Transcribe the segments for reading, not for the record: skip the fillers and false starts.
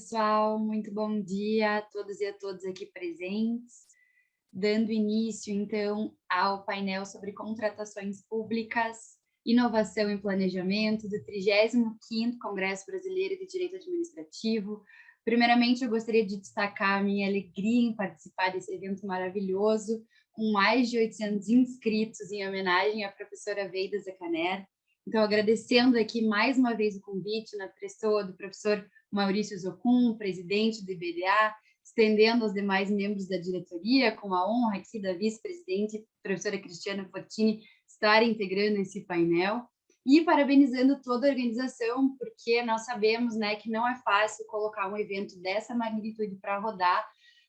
pessoal, muito bom dia a todos e a todas aqui presentes, dando início, então, ao painel sobre contratações públicas, inovação e planejamento do 35º Congresso Brasileiro de Direito Administrativo. Primeiramente, eu gostaria de destacar a minha alegria em participar desse evento maravilhoso, com mais de 800 inscritos em homenagem à professora Veida Zecaner. Então, agradecendo aqui mais uma vez o convite na pessoa do professor Maurício Zocum, presidente do IBDA, estendendo aos demais membros da diretoria, com a honra aqui da vice-presidente, professora Cristiana Fortini, estar integrando esse painel, e parabenizando toda a organização, porque nós sabemos, né, que não é fácil colocar um evento dessa magnitude para rodar,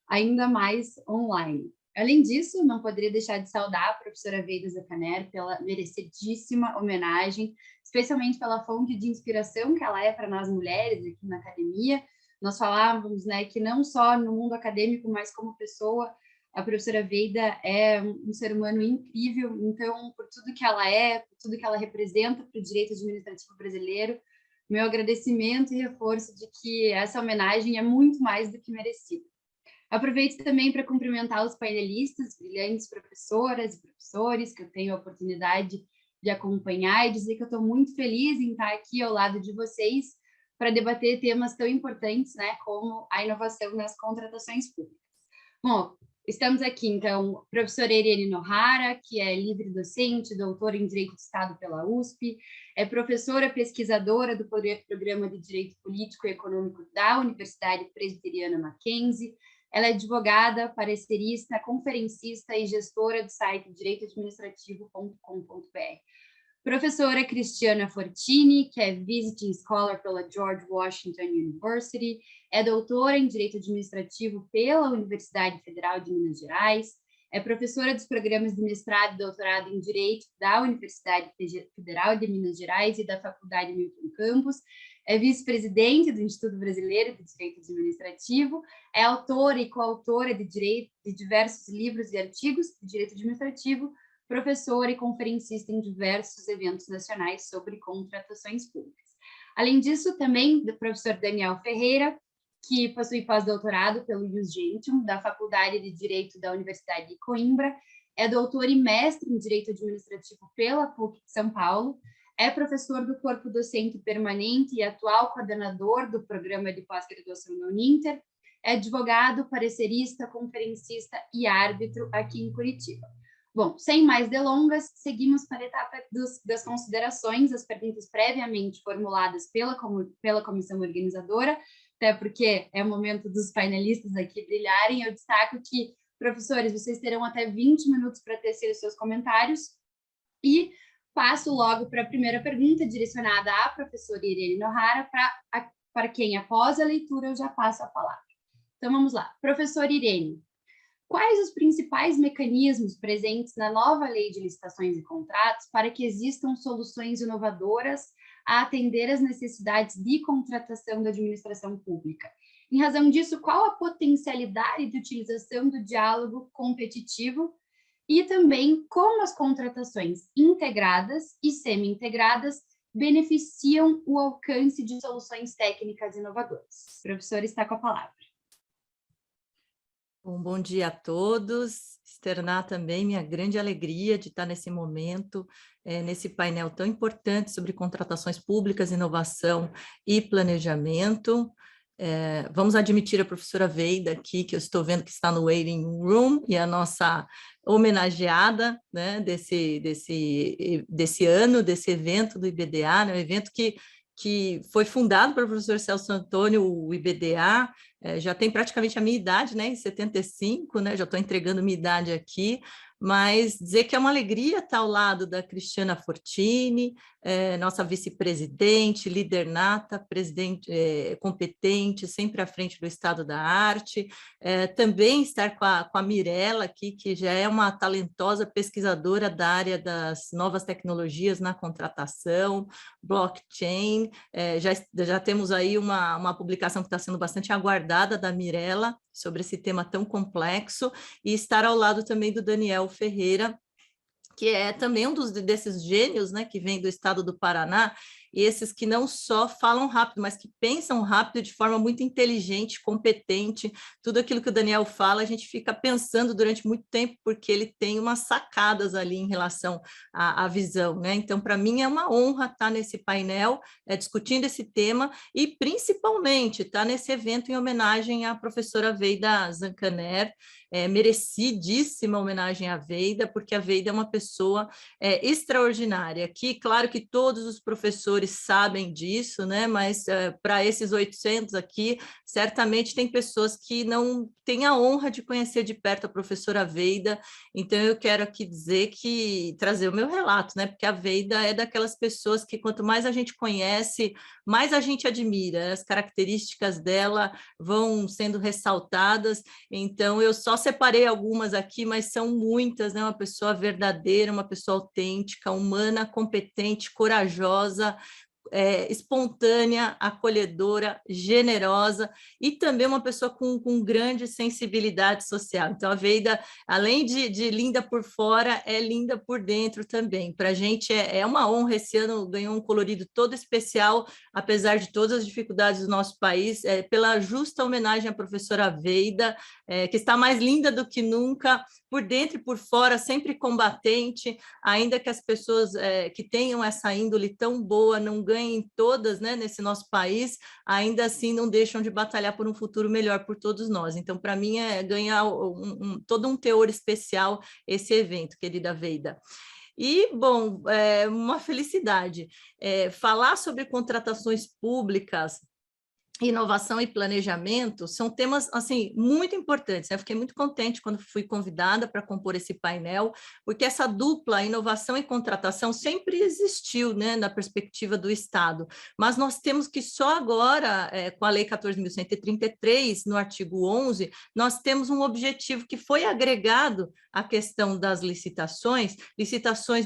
ainda mais online. Além disso, não poderia deixar de saudar a professora Veida Zecaner pela merecidíssima homenagem, especialmente pela fonte de inspiração que ela é para nós mulheres aqui na academia. Nós falávamos, né, que não só no mundo acadêmico, mas como pessoa, a professora Veida é um ser humano incrível. Então, por tudo que ela é, por tudo que ela representa para o direito administrativo brasileiro, meu agradecimento e reforço de que essa homenagem é muito mais do que merecida. Aproveito também para cumprimentar os painelistas, brilhantes professoras e professores, que eu tenho a oportunidade de acompanhar, e dizer que eu estou muito feliz em estar aqui ao lado de vocês para debater temas tão importantes, né, como a inovação nas contratações públicas. Bom, estamos aqui, então, professora Irene Nohara, que é livre docente, doutora em Direito do Estado pela USP, é professora pesquisadora do Programa de Direito Político e Econômico da Universidade Presbiteriana Mackenzie. Ela é advogada, parecerista, conferencista e gestora do site direitoadministrativo.com.br. Professora Cristiana Fortini, que é Visiting Scholar pela George Washington University, é doutora em Direito Administrativo pela Universidade Federal de Minas Gerais, é professora dos programas de mestrado e doutorado em Direito da Universidade Federal de Minas Gerais e da Faculdade Milton Campos, é vice-presidente do Instituto Brasileiro de Direito Administrativo, é autora e coautora de diversos livros e artigos de direito administrativo, professora e conferencista em diversos eventos nacionais sobre contratações públicas. Além disso, também do professor Daniel Ferreira, que possui pós-doutorado pelo Ius Gentium, da Faculdade de Direito da Universidade de Coimbra, é doutor e mestre em Direito Administrativo pela PUC de São Paulo, é professor do corpo docente permanente e atual coordenador do programa de pós-graduação na Uninter, é advogado, parecerista, conferencista e árbitro aqui em Curitiba. Bom, sem mais delongas, seguimos para a etapa das considerações, as perguntas previamente formuladas pela comissão organizadora, até porque é o momento dos painelistas aqui brilharem. Eu destaco que, professores, vocês terão até 20 minutos para tecer os seus comentários, e passo logo para a primeira pergunta, direcionada à professora Irene Nohara, para quem, após a leitura, eu já passo a palavra. Então, vamos lá. Professora Irene, quais os principais mecanismos presentes na nova Lei de Licitações e Contratos para que existam soluções inovadoras a atender às necessidades de contratação da administração pública? Em razão disso, qual a potencialidade de utilização do diálogo competitivo e também como as contratações integradas e semi-integradas beneficiam o alcance de soluções técnicas inovadoras? O professor está com a palavra. Bom dia a todos, externar também minha grande alegria de estar nesse momento, nesse painel tão importante sobre contratações públicas, inovação e planejamento. Vamos admitir a professora Veida aqui, que eu estou vendo que está no waiting room, e a nossa homenageada, né, desse ano, desse evento do IBDA, né, um evento que foi fundado pelo professor Celso Antônio, o IBDA, já tem praticamente a minha idade, né, em 75, né, já estou entregando minha idade aqui, mas dizer que é uma alegria estar ao lado da Cristiana Fortini, nossa vice-presidente, líder nata, presidente competente, sempre à frente do Estado da Arte, também estar com a Mirella aqui, que já é uma talentosa pesquisadora da área das novas tecnologias na contratação, blockchain, já temos aí uma publicação que está sendo bastante aguardada da Mirella sobre esse tema tão complexo, e estar ao lado também do Daniel Ferreira, que é também um desses gênios, né, que vem do estado do Paraná, e esses que não só falam rápido, mas que pensam rápido de forma muito inteligente, competente. Tudo aquilo que o Daniel fala, a gente fica pensando durante muito tempo, porque ele tem umas sacadas ali em relação à visão, né? Então, para mim, é uma honra estar nesse painel, discutindo esse tema, e principalmente estar nesse evento em homenagem à professora Veida Zancaner, merecidíssima homenagem à Veida, porque a Veida é uma pessoa extraordinária. Aqui, claro que todos os professores sabem disso, né? Mas para esses 800 aqui, certamente tem pessoas que não têm a honra de conhecer de perto a professora Veida, então eu quero aqui trazer o meu relato, né? Porque a Veida é daquelas pessoas que quanto mais a gente conhece, mais a gente admira, as características dela vão sendo ressaltadas, então eu só separei algumas aqui, mas são muitas, né? Uma pessoa verdadeira, uma pessoa autêntica, humana, competente, corajosa, espontânea, acolhedora, generosa e também uma pessoa com grande sensibilidade social. Então, a Veida, além de linda por fora, é linda por dentro também. Para a gente é uma honra, esse ano ganhou um colorido todo especial, apesar de todas as dificuldades do nosso país, pela justa homenagem à professora Veida, que está mais linda do que nunca, por dentro e por fora, sempre combatente, ainda que as pessoas que tenham essa índole tão boa não ganhem todas, né, nesse nosso país, ainda assim não deixam de batalhar por um futuro melhor por todos nós. Então, para mim, ganhar todo um teor especial esse evento, querida Veida. E, bom, uma felicidade. Falar sobre contratações públicas, inovação e planejamento são temas assim muito importantes. Eu fiquei muito contente quando fui convidada para compor esse painel, porque essa dupla inovação e contratação sempre existiu, né, na perspectiva do Estado, mas nós temos que só agora, com a Lei 14.133, no artigo 11, nós temos um objetivo que foi agregado à questão das licitações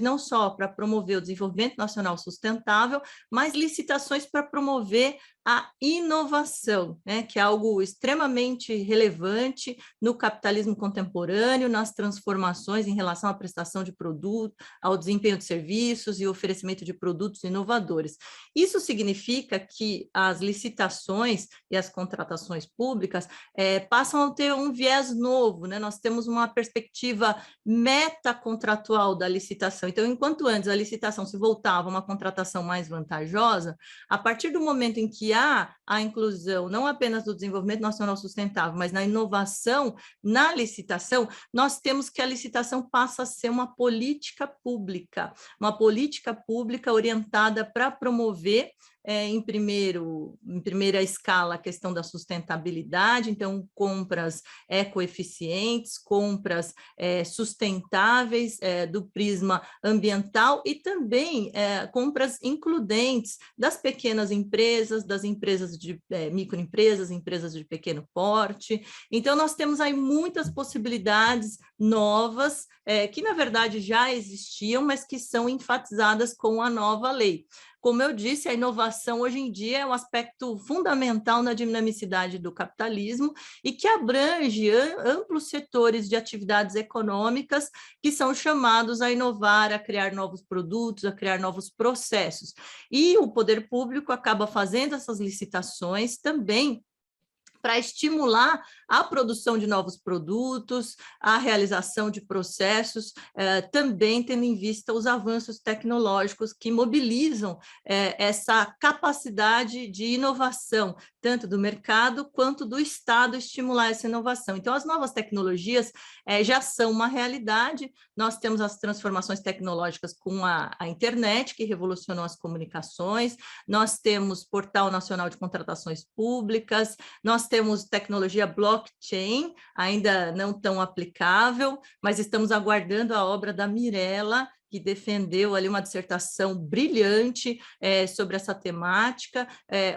não só para promover o desenvolvimento nacional sustentável, mas licitações para promover a inovação, né, que é algo extremamente relevante no capitalismo contemporâneo, nas transformações em relação à prestação de produto, ao desempenho de serviços e oferecimento de produtos inovadores. Isso significa que as licitações e as contratações públicas passam a ter um viés novo, né? Nós temos uma perspectiva metacontratual da licitação. Então, enquanto antes a licitação se voltava a uma contratação mais vantajosa, a partir do momento em que há a inclusão não apenas do desenvolvimento nacional sustentável, mas na inovação, na licitação, nós temos que a licitação passa a ser uma política pública orientada para promover em primeira escala a questão da sustentabilidade, então compras ecoeficientes, compras sustentáveis do prisma ambiental e também compras includentes das pequenas empresas, das empresas de microempresas, empresas de pequeno porte. Então, nós temos aí muitas possibilidades novas que, na verdade, já existiam, mas que são enfatizadas com a nova lei. Como eu disse, a inovação hoje em dia é um aspecto fundamental na dinamicidade do capitalismo e que abrange amplos setores de atividades econômicas que são chamados a inovar, a criar novos produtos, a criar novos processos. E o poder público acaba fazendo essas licitações também para estimular a produção de novos produtos, a realização de processos, também tendo em vista os avanços tecnológicos que mobilizam essa capacidade de inovação, tanto do mercado quanto do Estado estimular essa inovação. Então, as novas tecnologias já são uma realidade, nós temos as transformações tecnológicas com a internet, que revolucionou as comunicações, nós temos Portal Nacional de Contratações Públicas, nós temos tecnologia blockchain, ainda não tão aplicável, mas estamos aguardando a obra da Mirella, que defendeu ali uma dissertação brilhante sobre essa temática.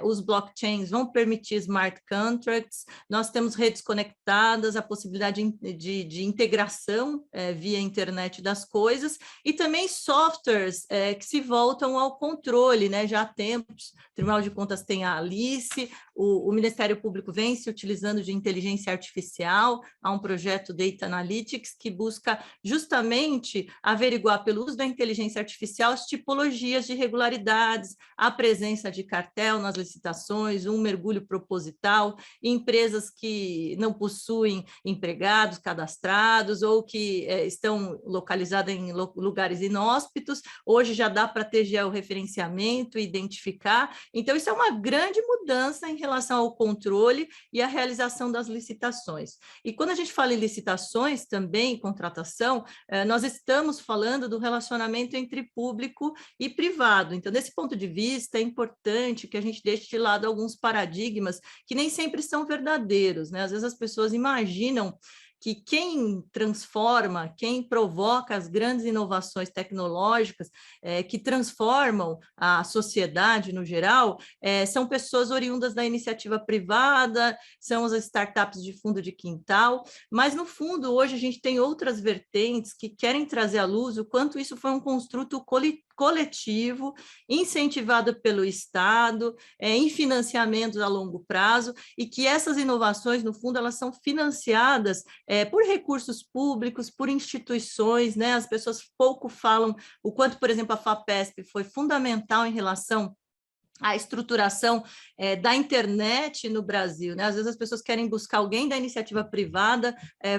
Os blockchains vão permitir smart contracts, nós temos redes conectadas, a possibilidade de integração via internet das coisas, e também softwares que se voltam ao controle, né? Já há tempos, o Tribunal de Contas tem a Alice, o Ministério Público vem se utilizando de inteligência artificial, há um projeto Data Analytics que busca justamente averiguar pelo estudos da inteligência artificial, as tipologias de irregularidades, a presença de cartel nas licitações, um mergulho proposital, empresas que não possuem empregados cadastrados ou que estão localizadas em lugares inóspitos. Hoje já dá para ter georreferenciamento, identificar. Então, isso é uma grande mudança em relação ao controle e à realização das licitações. E quando a gente fala em licitações também, contratação, nós estamos falando do relacionamento entre público e privado. Então, desse ponto de vista, é importante que a gente deixe de lado alguns paradigmas que nem sempre são verdadeiros, né? Às vezes as pessoas imaginam que quem transforma, quem provoca as grandes inovações tecnológicas que transformam a sociedade no geral, são pessoas oriundas da iniciativa privada, são as startups de fundo de quintal, mas no fundo hoje a gente tem outras vertentes que querem trazer à luz o quanto isso foi um construto coletivo, incentivado pelo Estado, em financiamentos a longo prazo, e que essas inovações, no fundo, elas são financiadas por recursos públicos, por instituições, né? As pessoas pouco falam o quanto, por exemplo, a FAPESP foi fundamental em relação à estruturação da internet no Brasil, né? Às vezes as pessoas querem buscar alguém da iniciativa privada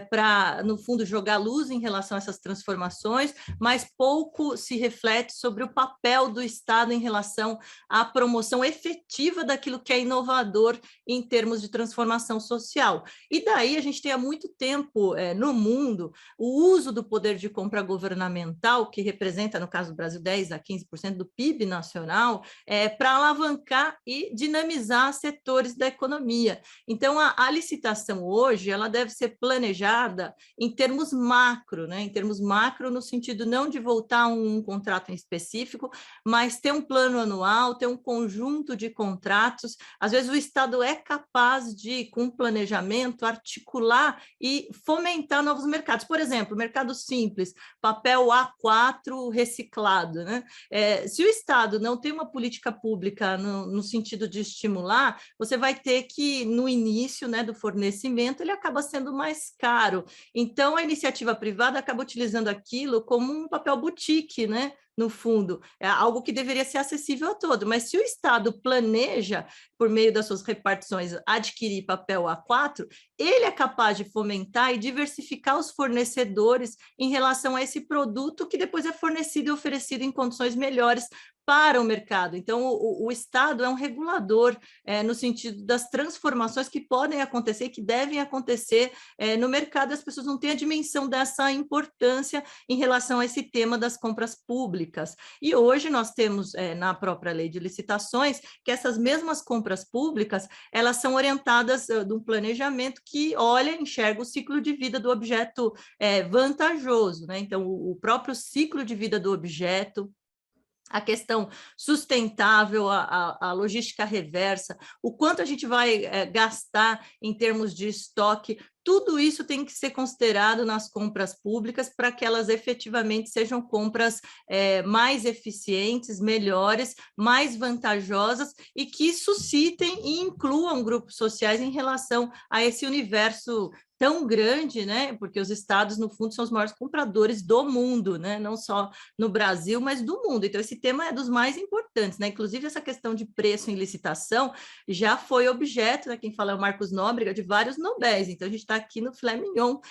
para, no fundo, jogar luz em relação a essas transformações, mas pouco se reflete sobre o papel do Estado em relação à promoção efetiva daquilo que é inovador em termos de transformação social. E daí a gente tem há muito tempo no mundo o uso do poder de compra governamental, que representa, no caso do Brasil, 10% a 15% do PIB nacional, para alavancar e dinamizar setores da economia. Então, a licitação hoje, ela deve ser planejada em termos macro, né? Em termos macro, no sentido não de voltar a um contrato em específico, mas ter um plano anual, ter um conjunto de contratos. Às vezes, o Estado é capaz de, com planejamento, articular e fomentar novos mercados. Por exemplo, mercado simples, papel A4 reciclado, né? Se o Estado não tem uma política pública no sentido de estimular, você vai ter que, no início, né, do fornecimento, ele acaba sendo mais caro. Então, a iniciativa privada acaba utilizando aquilo como um papel boutique, né? No fundo, é algo que deveria ser acessível a todo, mas se o Estado planeja, por meio das suas repartições, adquirir papel A4, ele é capaz de fomentar e diversificar os fornecedores em relação a esse produto que depois é fornecido e oferecido em condições melhores para o mercado. Então, o Estado é um regulador no sentido das transformações que podem acontecer e que devem acontecer no mercado. As pessoas não têm a dimensão dessa importância em relação a esse tema das compras públicas. E hoje nós temos, na própria lei de licitações, que essas mesmas compras públicas, elas são orientadas de um planejamento que olha, enxerga o ciclo de vida do objeto vantajoso, né? Então, o próprio ciclo de vida do objeto, a questão sustentável, a logística reversa, o quanto a gente vai gastar em termos de estoque, tudo isso tem que ser considerado nas compras públicas para que elas efetivamente sejam compras mais eficientes, melhores, mais vantajosas e que suscitem e incluam grupos sociais em relação a esse universo tão grande, né? Porque os estados, no fundo, são os maiores compradores do mundo, né? Não só no Brasil, mas do mundo. Então, esse tema é dos mais importantes, né? Inclusive, essa questão de preço em licitação já foi objeto, né? Quem fala é o Marcos Nóbrega, de vários Nobéis. Então, a gente está aqui no filé mignon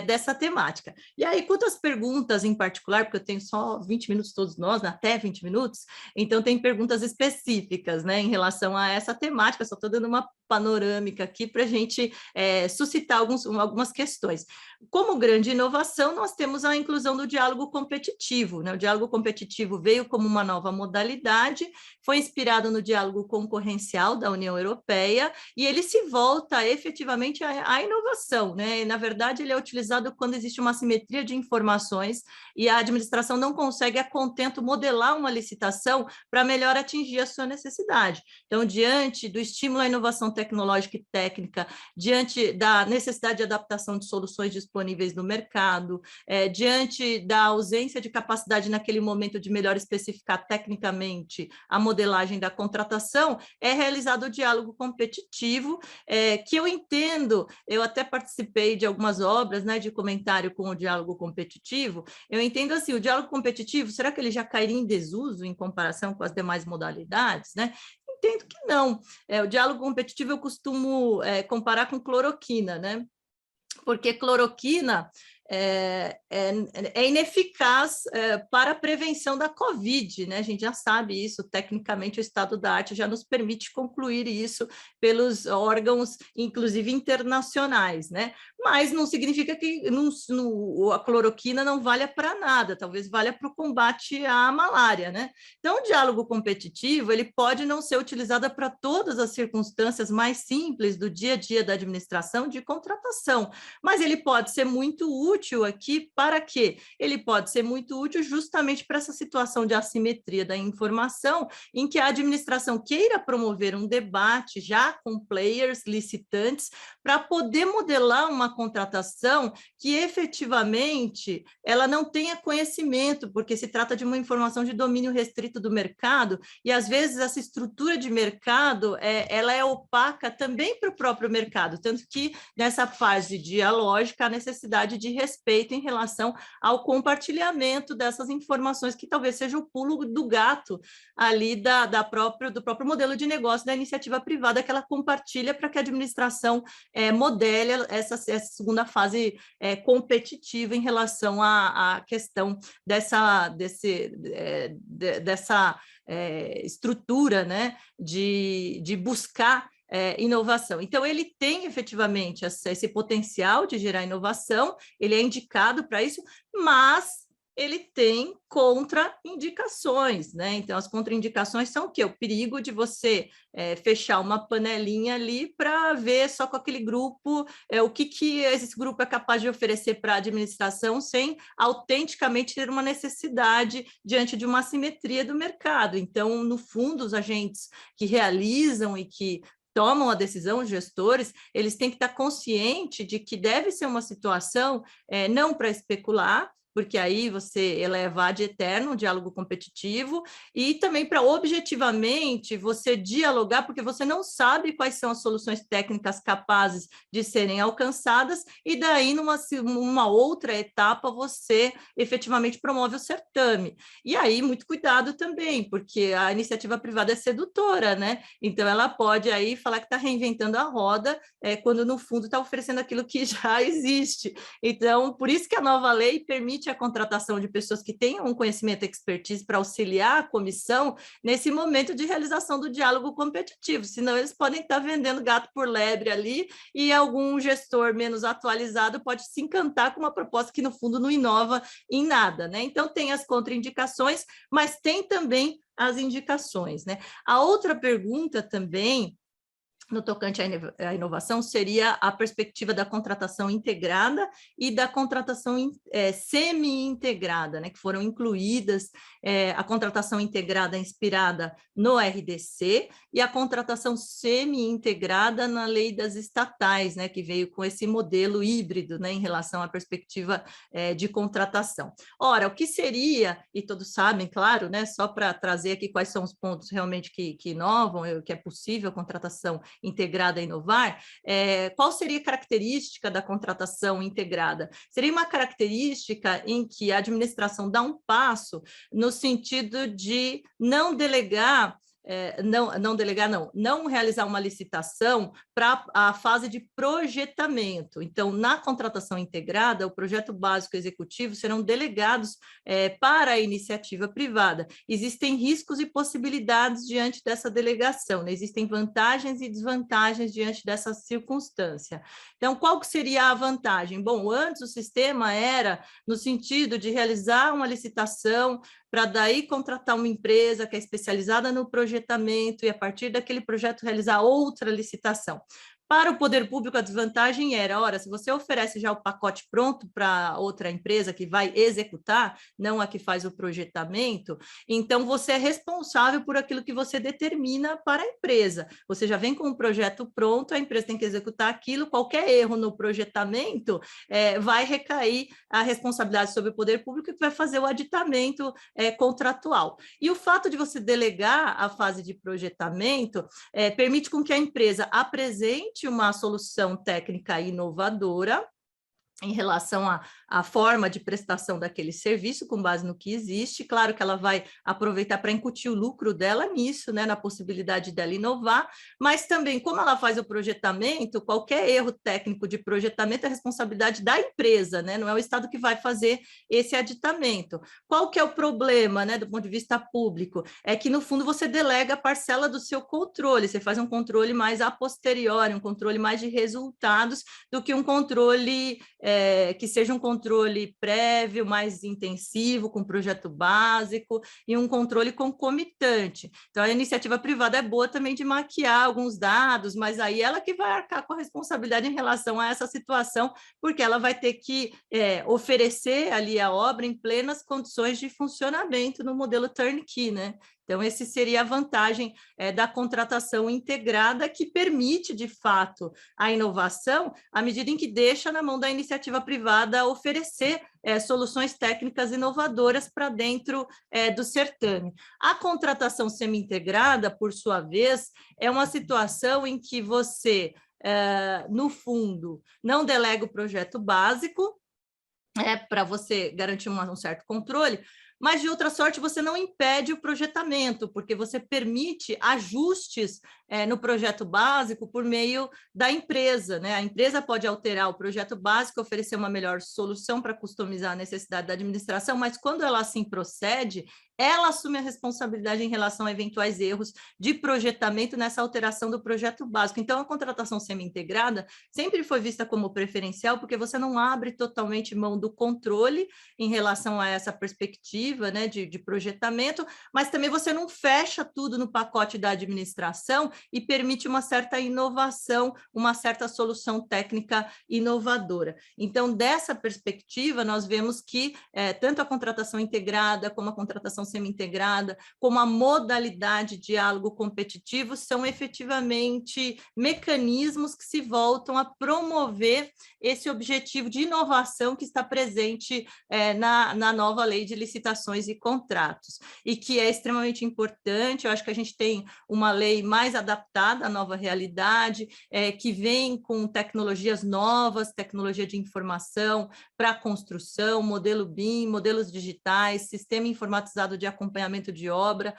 dessa temática. E aí, quanto às perguntas em particular, porque eu tenho só 20 minutos todos nós, né? Até 20 minutos, então tem perguntas específicas, né? Em relação a essa temática, só estou dando uma panorâmica aqui para a gente suscitar algumas questões. Como grande inovação, nós temos a inclusão do diálogo competitivo, né? O diálogo competitivo veio como uma nova modalidade, foi inspirado no diálogo concorrencial da União Europeia e ele se volta efetivamente à inovação, né? E, na verdade, ele é utilizado quando existe uma assimetria de informações e a administração não consegue a contento modelar uma licitação para melhor atingir a sua necessidade. Então, diante do estímulo à inovação tecnológica e técnica, diante da necessidade de adaptação de soluções disponíveis no mercado, diante da ausência de capacidade naquele momento de melhor especificar tecnicamente a modelagem da contratação, é realizado o diálogo competitivo, que eu entendo, eu até participei de algumas obras, né, de comentário com o diálogo competitivo, eu entendo assim, o diálogo competitivo, será que ele já cairia em desuso em comparação com as demais modalidades, né? Entendo que não. O diálogo competitivo eu costumo comparar com cloroquina, né? Porque cloroquina é ineficaz para a prevenção da Covid, né? A gente já sabe isso, tecnicamente o estado da arte já nos permite concluir isso pelos órgãos, inclusive internacionais, né? Mas não significa que a cloroquina não valha para nada, talvez valha para o combate à malária, né? Então, o diálogo competitivo, ele pode não ser utilizado para todas as circunstâncias mais simples do dia a dia da administração de contratação, mas ele pode ser muito útil aqui para quê? Ele pode ser muito útil justamente para essa situação de assimetria da informação, em que a administração queira promover um debate já com players licitantes para poder modelar uma contratação que efetivamente ela não tenha conhecimento, porque se trata de uma informação de domínio restrito do mercado, e às vezes essa estrutura de mercado ela é opaca também para o próprio mercado, tanto que nessa fase dialógica, a necessidade de respeito em relação ao compartilhamento dessas informações, que talvez seja o pulo do gato ali do próprio modelo de negócio da iniciativa privada, que ela compartilha para que a administração modele essa segunda fase competitiva em relação à questão dessa estrutura, né, de buscar inovação. Então, ele tem efetivamente esse potencial de gerar inovação, ele é indicado para isso, mas ele tem contraindicações, né? Então, as contraindicações são o quê? O perigo de você fechar uma panelinha ali para ver só com aquele grupo o que esse grupo é capaz de oferecer para a administração sem autenticamente ter uma necessidade diante de uma assimetria do mercado. Então, no fundo, os agentes que realizam e que tomam a decisão, os gestores, eles têm que estar conscientes de que deve ser uma situação não para especular, porque aí você eleva ad eterno um diálogo competitivo, e também para objetivamente você dialogar, porque você não sabe quais são as soluções técnicas capazes de serem alcançadas, e daí numa outra etapa você efetivamente promove o certame. E aí muito cuidado também, porque a iniciativa privada é sedutora, né? Então ela pode aí falar que está reinventando a roda, quando no fundo está oferecendo aquilo que já existe. Então, por isso que a nova lei permite a contratação de pessoas que tenham um conhecimento e expertise para auxiliar a comissão nesse momento de realização do diálogo competitivo, senão eles podem estar vendendo gato por lebre ali, e algum gestor menos atualizado pode se encantar com uma proposta que no fundo não inova em nada, né? Então tem as contraindicações, mas tem também as indicações, né? A outra pergunta também no tocante à inovação, seria a perspectiva da contratação integrada e da contratação semi-integrada, né, que foram incluídas a contratação integrada inspirada no RDC e a contratação semi-integrada na lei das estatais, né, que veio com esse modelo híbrido, né, em relação à perspectiva de contratação. Ora, o que seria, e todos sabem, claro, né, só para trazer aqui quais são os pontos realmente que inovam, que é possível a contratação integrada a inovar, qual seria a característica da contratação integrada? Seria uma característica em que a administração dá um passo no sentido de não delegar não realizar uma licitação para a fase de projetamento. Então, na contratação integrada, o projeto básico executivo serão delegados para a iniciativa privada. Existem riscos e possibilidades diante dessa delegação, né? Existem vantagens e desvantagens diante dessa circunstância. Então, qual que seria a vantagem? Bom, antes o sistema era no sentido de realizar uma licitação para daí contratar uma empresa que é especializada no projetamento e, a partir daquele projeto, realizar outra licitação. Para o poder público, a desvantagem era, ora, se você oferece já o pacote pronto para outra empresa que vai executar, não a que faz o projetamento, então você é responsável por aquilo que você determina para a empresa. Você já vem com o projeto pronto, a empresa tem que executar aquilo, qualquer erro no projetamento vai recair a responsabilidade sobre o poder público que vai fazer o aditamento contratual. E o fato de você delegar a fase de projetamento permite com que a empresa apresente uma solução técnica inovadora em relação à forma de prestação daquele serviço, com base no que existe. Claro que ela vai aproveitar para incutir o lucro dela nisso, né, na possibilidade dela inovar, mas também, como ela faz o projetamento, qualquer erro técnico de projetamento é responsabilidade da empresa, né, não é o Estado que vai fazer esse aditamento. Qual que é o problema, né, do ponto de vista público? É que, no fundo, você delega a parcela do seu controle, você faz um controle mais a posteriori, um controle mais de resultados do que um controle que seja um controle prévio, mais intensivo, com projeto básico, e um controle concomitante. Então, a iniciativa privada é boa também de maquiar alguns dados, mas aí ela que vai arcar com a responsabilidade em relação a essa situação, porque ela vai ter que oferecer ali a obra em plenas condições de funcionamento no modelo turnkey, né? Então, essa seria a vantagem da contratação integrada, que permite, de fato, a inovação, à medida em que deixa na mão da iniciativa privada oferecer soluções técnicas inovadoras para dentro do certame. A contratação semi-integrada, por sua vez, é uma situação em que você, no fundo, não delega o projeto básico, para você garantir um certo controle, mas, de outra sorte, você não impede o projetamento, porque você permite ajustes no projeto básico por meio da empresa, né? A empresa pode alterar o projeto básico, oferecer uma melhor solução para customizar a necessidade da administração, mas, quando ela assim procede, ela assume a responsabilidade em relação a eventuais erros de projetamento nessa alteração do projeto básico. Então, a contratação semi-integrada sempre foi vista como preferencial, porque você não abre totalmente mão do controle em relação a essa perspectiva, né, de projetamento, mas também você não fecha tudo no pacote da administração e permite uma certa inovação, uma certa solução técnica inovadora. Então, dessa perspectiva, nós vemos que tanto a contratação integrada como a contratação semi-integrada, como a modalidade de diálogo competitivo, são efetivamente mecanismos que se voltam a promover esse objetivo de inovação que está presente na nova lei de licitações e contratos, e que é extremamente importante. Eu acho que a gente tem uma lei mais adaptada à nova realidade, que vem com tecnologias novas, tecnologia de informação para a construção, modelo BIM, modelos digitais, sistema informatizado de acompanhamento de obra,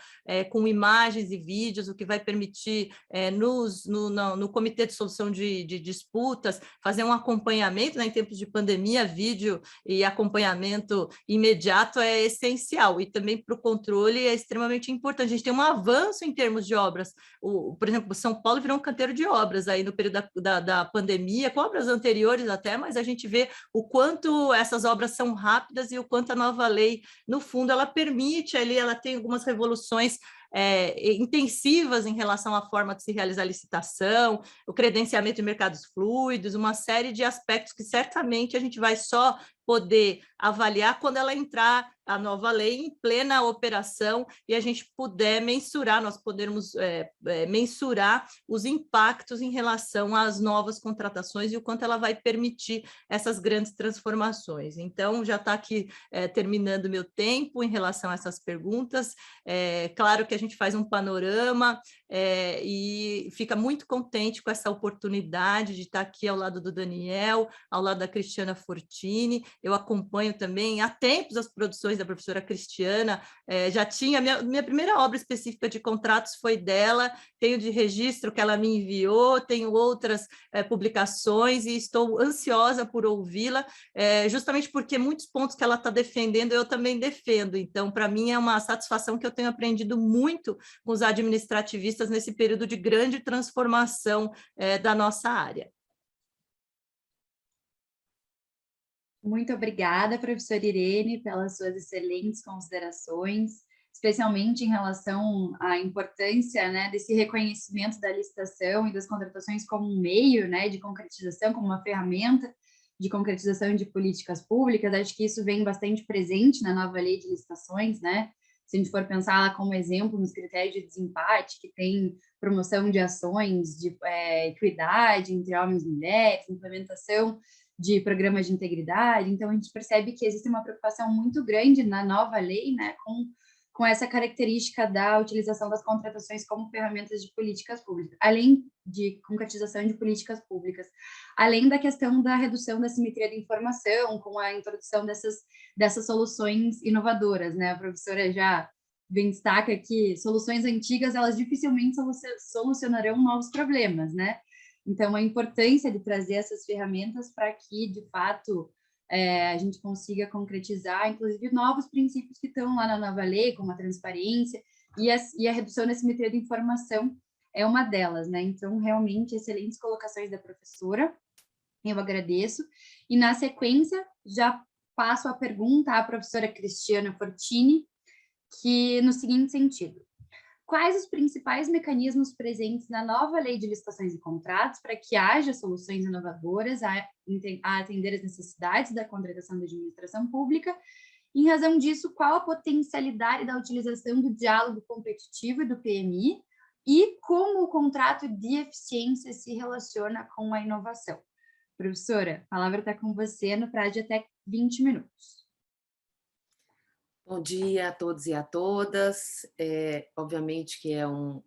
com imagens e vídeos, o que vai permitir, no Comitê de Solução de Disputas, fazer um acompanhamento, né, em tempos de pandemia, vídeo e acompanhamento imediato é essencial, e também para o controle é extremamente importante. A gente tem um avanço em termos de obras. Por exemplo, São Paulo virou um canteiro de obras aí no período da pandemia, com obras anteriores até, mas a gente vê o quanto essas obras são rápidas e o quanto a nova lei, no fundo, ela permite ali, ela tem algumas revoluções intensivas em relação à forma de se realizar a licitação, o credenciamento de mercados fluidos, uma série de aspectos que certamente a gente vai só poder avaliar quando ela entrar, a nova lei, em plena operação, e a gente puder mensurar, nós podermos mensurar os impactos em relação às novas contratações e o quanto ela vai permitir essas grandes transformações. Então, já está aqui terminando meu tempo em relação a essas perguntas. Claro que a gente faz um panorama e fica muito contente com essa oportunidade de estar aqui ao lado do Daniel, ao lado da Cristiana Fortini. Eu acompanho também há tempos as produções da professora Cristiana, já tinha, minha primeira obra específica de contratos foi dela, tenho de registro que ela me enviou, tenho outras publicações e estou ansiosa por ouvi-la, justamente porque muitos pontos que ela está defendendo eu também defendo. Então, para mim, é uma satisfação que eu tenho aprendido muito com os administrativistas nesse período de grande transformação da nossa área. Muito obrigada, professora Irene, pelas suas excelentes considerações. especialmente em relação à importância, né, desse reconhecimento da licitação e das contratações como um meio, né, de concretização, como uma ferramenta de concretização de políticas públicas. Acho que isso vem bastante presente na nova lei de licitações, né? Se a gente for pensar lá como exemplo nos critérios de desempate, que tem promoção de ações de equidade entre homens e mulheres, implementação de programas de integridade. Então, a gente percebe que existe uma preocupação muito grande na nova lei, né, com essa característica da utilização das contratações como ferramentas de políticas públicas, além de concretização de políticas públicas, além da questão da redução da simetria da informação, com a introdução dessas soluções inovadoras, né? A professora já bem destaca que soluções antigas, elas dificilmente solucionarão novos problemas, né? Então, a importância de trazer essas ferramentas para que, de fato, a gente consiga concretizar, inclusive, novos princípios que estão lá na nova lei, como a transparência e a redução da simetria de informação é uma delas, né? Então, realmente, excelentes colocações da professora, eu agradeço. E, na sequência, já passo a pergunta à professora Cristiana Fortini, que no seguinte sentido: quais os principais mecanismos presentes na nova lei de licitações e contratos para que haja soluções inovadoras a atender as necessidades da contratação da administração pública? Em razão disso, qual a potencialidade da utilização do diálogo competitivo e do PMI e como o contrato de eficiência se relaciona com a inovação? Professora, a palavra está com você no prazo de até 20 minutos. Bom dia a todos e a todas. Obviamente que é um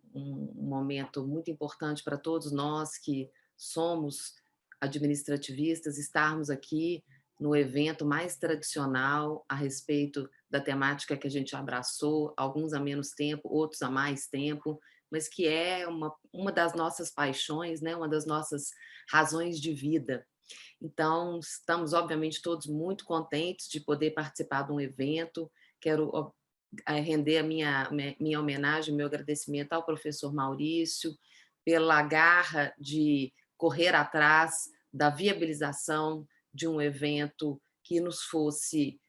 momento muito importante para todos nós que somos administrativistas estarmos aqui no evento mais tradicional a respeito da temática que a gente abraçou, alguns há menos tempo, outros há mais tempo, mas que é uma das nossas paixões, né? Uma das nossas razões de vida. Então, estamos, obviamente, todos muito contentes de poder participar de um evento. Quero render a minha homenagem, meu agradecimento ao professor Maurício pela garra de correr atrás da viabilização de um evento que nos fosse,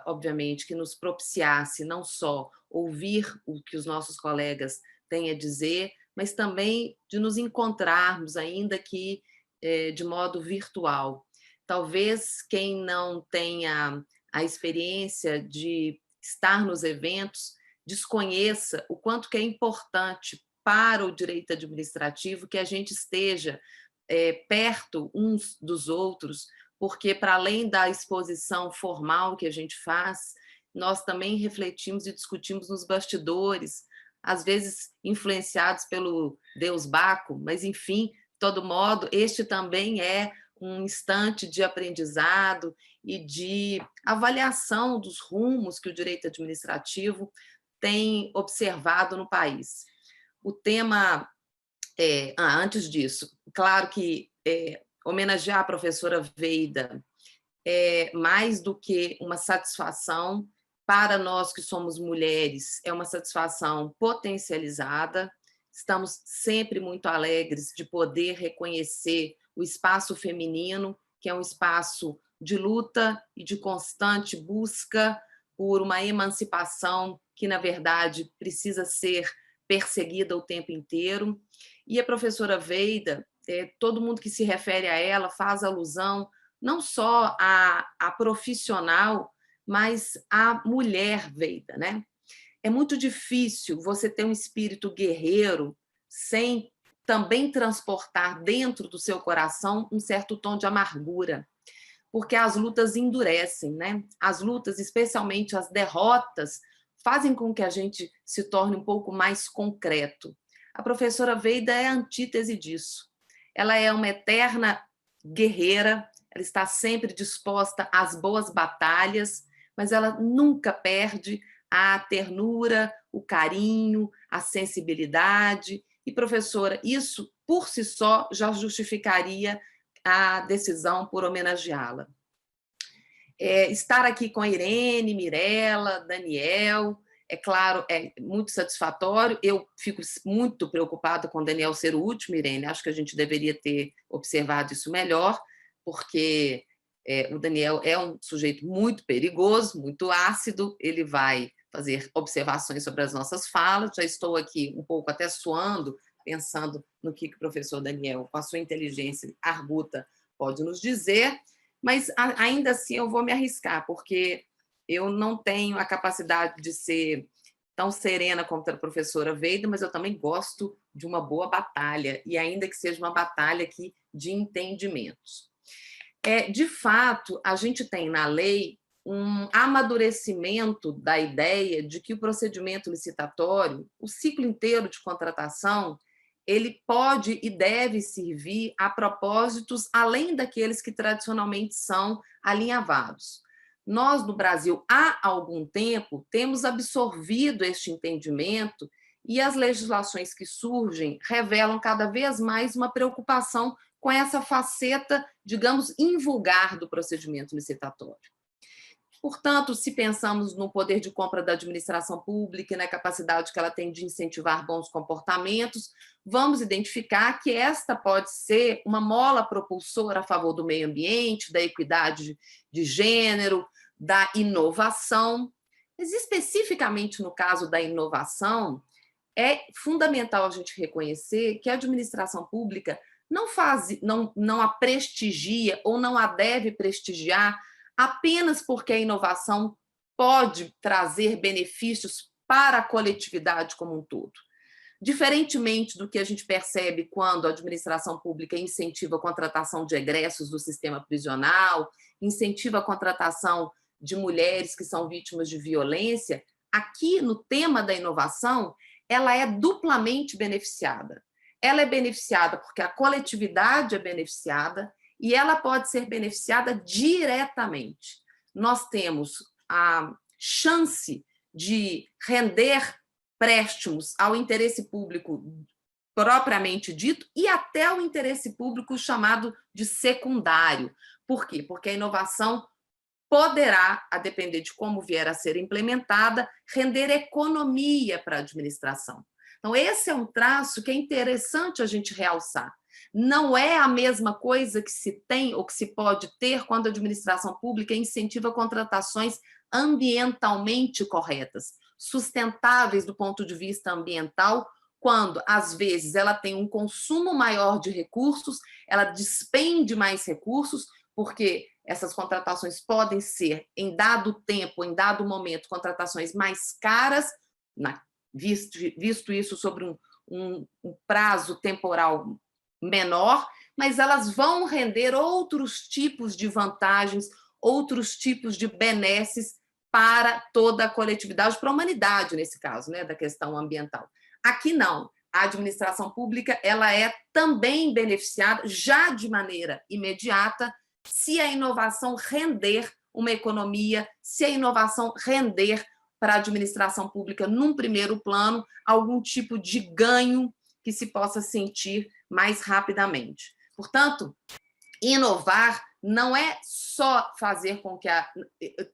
obviamente, que nos propiciasse não só ouvir o que os nossos colegas têm a dizer, mas também de nos encontrarmos, ainda que de modo virtual. Talvez quem não tenha a experiência de estar nos eventos desconheça o quanto que é importante para o direito administrativo que a gente esteja perto uns dos outros, porque para além da exposição formal que a gente faz, nós também refletimos e discutimos nos bastidores, às vezes influenciados pelo Deus Baco, mas enfim, de todo modo, este também é um instante de aprendizado e de avaliação dos rumos que o direito administrativo tem observado no país. O tema, antes disso, claro que homenagear a professora Veida é mais do que uma satisfação para nós que somos mulheres, é uma satisfação potencializada. Estamos sempre muito alegres de poder reconhecer o espaço feminino, que é um espaço de luta e de constante busca por uma emancipação que, na verdade, precisa ser perseguida o tempo inteiro. E a professora Veida, todo mundo que se refere a ela faz alusão não só à profissional, mas à mulher Veida, né? É muito difícil você ter um espírito guerreiro sem também transportar dentro do seu coração um certo tom de amargura, porque as lutas endurecem, né? As lutas, especialmente as derrotas, fazem com que a gente se torne um pouco mais concreto. A professora Veida é a antítese disso. Ela é uma eterna guerreira, ela está sempre disposta às boas batalhas, mas ela nunca perde a ternura, o carinho, a sensibilidade. E, professora, isso por si só já justificaria a decisão por homenageá-la. Estar aqui com a Irene, Mirella, Daniel, é claro, é muito satisfatório. Eu fico muito preocupada com o Daniel ser o último, Irene. Acho que a gente deveria ter observado isso melhor, porque o Daniel é um sujeito muito perigoso, muito ácido, ele vai fazer observações sobre as nossas falas. Já estou aqui um pouco até suando, pensando no que o professor Daniel, com a sua inteligência arguta, pode nos dizer, mas ainda assim eu vou me arriscar, porque eu não tenho a capacidade de ser tão serena como a professora Veida, mas eu também gosto de uma boa batalha, e ainda que seja uma batalha aqui de entendimentos. De fato, a gente tem na lei um amadurecimento da ideia de que o procedimento licitatório, o ciclo inteiro de contratação, ele pode e deve servir a propósitos além daqueles que tradicionalmente são alinhavados. Nós, no Brasil, há algum tempo, temos absorvido este entendimento e as legislações que surgem revelam cada vez mais uma preocupação com essa faceta, digamos, invulgar do procedimento licitatório. Portanto, se pensamos no poder de compra da administração pública e na capacidade que ela tem de incentivar bons comportamentos, vamos identificar que esta pode ser uma mola propulsora a favor do meio ambiente, da equidade de gênero, da inovação. Mas, especificamente no caso da inovação, é fundamental a gente reconhecer que a administração pública não a prestigia ou não a deve prestigiar apenas porque a inovação pode trazer benefícios para a coletividade como um todo. Diferentemente do que a gente percebe quando a administração pública incentiva a contratação de egressos do sistema prisional, incentiva a contratação de mulheres que são vítimas de violência, aqui no tema da inovação, ela é duplamente beneficiada. Ela é beneficiada porque a coletividade é beneficiada e ela pode ser beneficiada diretamente. Nós temos a chance de render préstimos ao interesse público propriamente dito e até ao interesse público chamado de secundário. Por quê? Porque a inovação poderá, a depender de como vier a ser implementada, render economia para a administração. Então, esse é um traço que é interessante a gente realçar. Não é a mesma coisa que se tem ou que se pode ter quando a administração pública incentiva contratações ambientalmente corretas, sustentáveis do ponto de vista ambiental, quando, às vezes, ela tem um consumo maior de recursos, ela despende mais recursos, porque essas contratações podem ser, em dado tempo, em dado momento, contratações mais caras, visto isso sobre um prazo temporal menor, mas elas vão render outros tipos de vantagens, outros tipos de benesses para toda a coletividade, para a humanidade, nesse caso, né, da questão ambiental. Aqui não. A administração pública ela é também beneficiada, já de maneira imediata, se a inovação render uma economia, se a inovação render para a administração pública, num primeiro plano, algum tipo de ganho que se possa sentir mais rapidamente. Portanto, inovar não é só fazer com que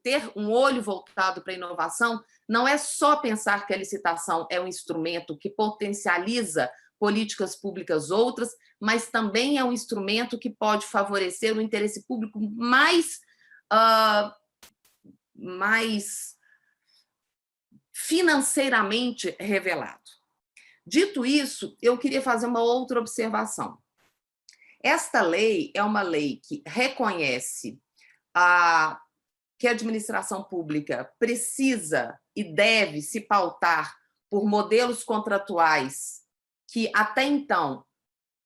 ter um olho voltado para a inovação, não é só pensar que a licitação é um instrumento que potencializa políticas públicas outras, mas também é um instrumento que pode favorecer o interesse público mais financeiramente revelado. Dito isso, eu queria fazer uma outra observação. Esta lei é uma lei que reconhece que a administração pública precisa e deve se pautar por modelos contratuais que, até então,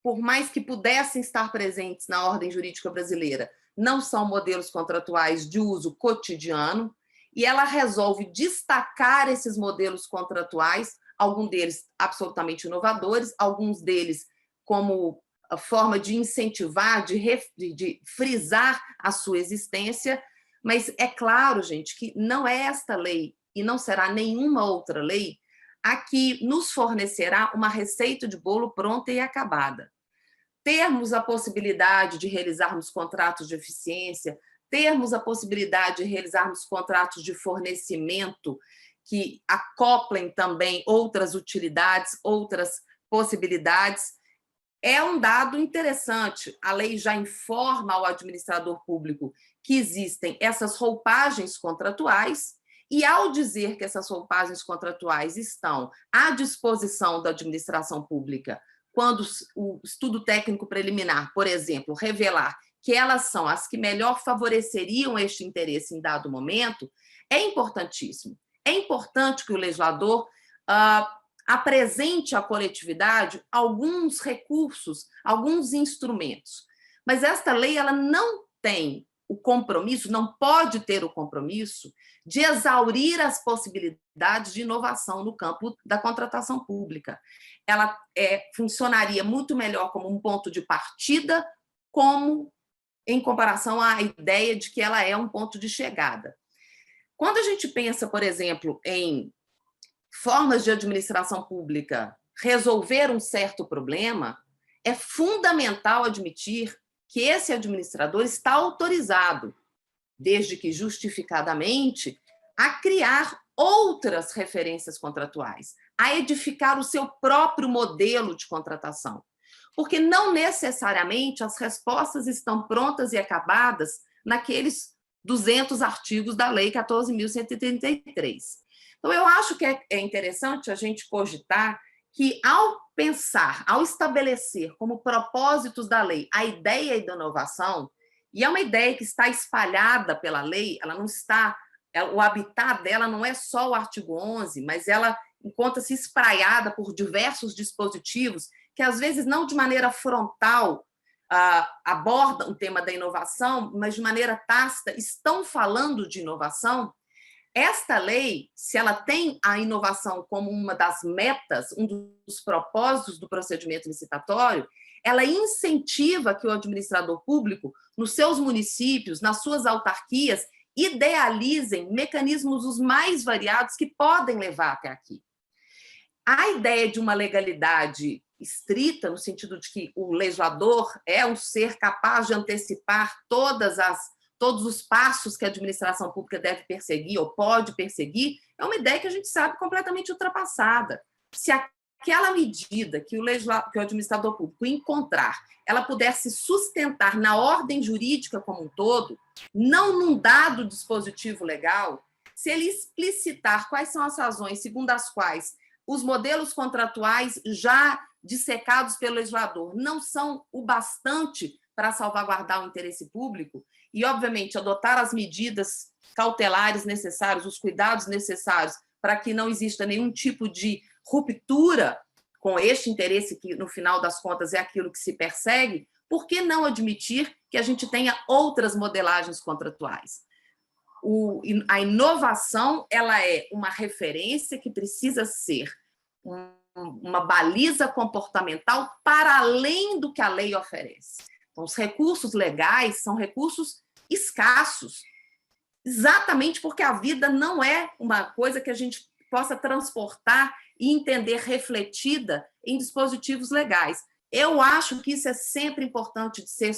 por mais que pudessem estar presentes na ordem jurídica brasileira, não são modelos contratuais de uso cotidiano, e ela resolve destacar esses modelos contratuais, alguns deles absolutamente inovadores, alguns deles como forma de incentivar, de frisar a sua existência, mas é claro, gente, que não é esta lei, e não será nenhuma outra lei, a que nos fornecerá uma receita de bolo pronta e acabada. Termos a possibilidade de realizarmos contratos de eficiência, termos a possibilidade de realizarmos contratos de fornecimento que acoplem também outras utilidades, outras possibilidades, é um dado interessante. A lei já informa ao administrador público que existem essas roupagens contratuais E, ao dizer que essas roupagens contratuais estão à disposição da administração pública, quando o estudo técnico preliminar, por exemplo, revelar que elas são as que melhor favoreceriam este interesse em dado momento, é importantíssimo. É importante que o legislador apresente à coletividade alguns recursos, alguns instrumentos. Mas esta lei ela não tem o compromisso, não pode ter o compromisso de exaurir as possibilidades de inovação no campo da contratação pública. Ela funcionaria muito melhor como um ponto de partida, como em comparação à ideia de que ela é um ponto de chegada. Quando a gente pensa, por exemplo, em formas de administração pública resolver um certo problema, é fundamental admitir que esse administrador está autorizado, desde que justificadamente, a criar outras referências contratuais, a edificar o seu próprio modelo de contratação. Porque não necessariamente as respostas estão prontas e acabadas naqueles 200 artigos da Lei 14.133. Então, eu acho que é interessante a gente cogitar que, ao pensar, ao estabelecer como propósitos da lei a ideia da inovação, e é uma ideia que está espalhada pela lei, ela não está, o habitat dela não é só o artigo 11, mas ela encontra-se espraiada por diversos dispositivos que, às vezes, não de maneira frontal abordam o tema da inovação, mas de maneira tácita estão falando de inovação. Esta lei, se ela tem a inovação como uma das metas, um dos propósitos do procedimento licitatório, ela incentiva que o administrador público, nos seus municípios, nas suas autarquias, idealizem mecanismos os mais variados que podem levar até aqui. A ideia de uma legalidade estrita, no sentido de que o legislador é um ser capaz de antecipar todos os passos que a administração pública deve perseguir ou pode perseguir, é uma ideia que a gente sabe completamente ultrapassada. Se aquela medida que o administrador público encontrar, ela pudesse sustentar na ordem jurídica como um todo, não num dado dispositivo legal, se ele explicitar quais são as razões segundo as quais os modelos contratuais já dissecados pelo legislador não são o bastante para salvaguardar o interesse público, e, obviamente, adotar as medidas cautelares necessárias, os cuidados necessários para que não exista nenhum tipo de ruptura com este interesse que, no final das contas, é aquilo que se persegue, por que não admitir que a gente tenha outras modelagens contratuais? A inovação ela é uma referência que precisa ser uma baliza comportamental para além do que a lei oferece. Então, os recursos legais são recursos escassos, exatamente porque a vida não é uma coisa que a gente possa transportar e entender refletida em dispositivos legais. Eu acho que isso é sempre importante de ser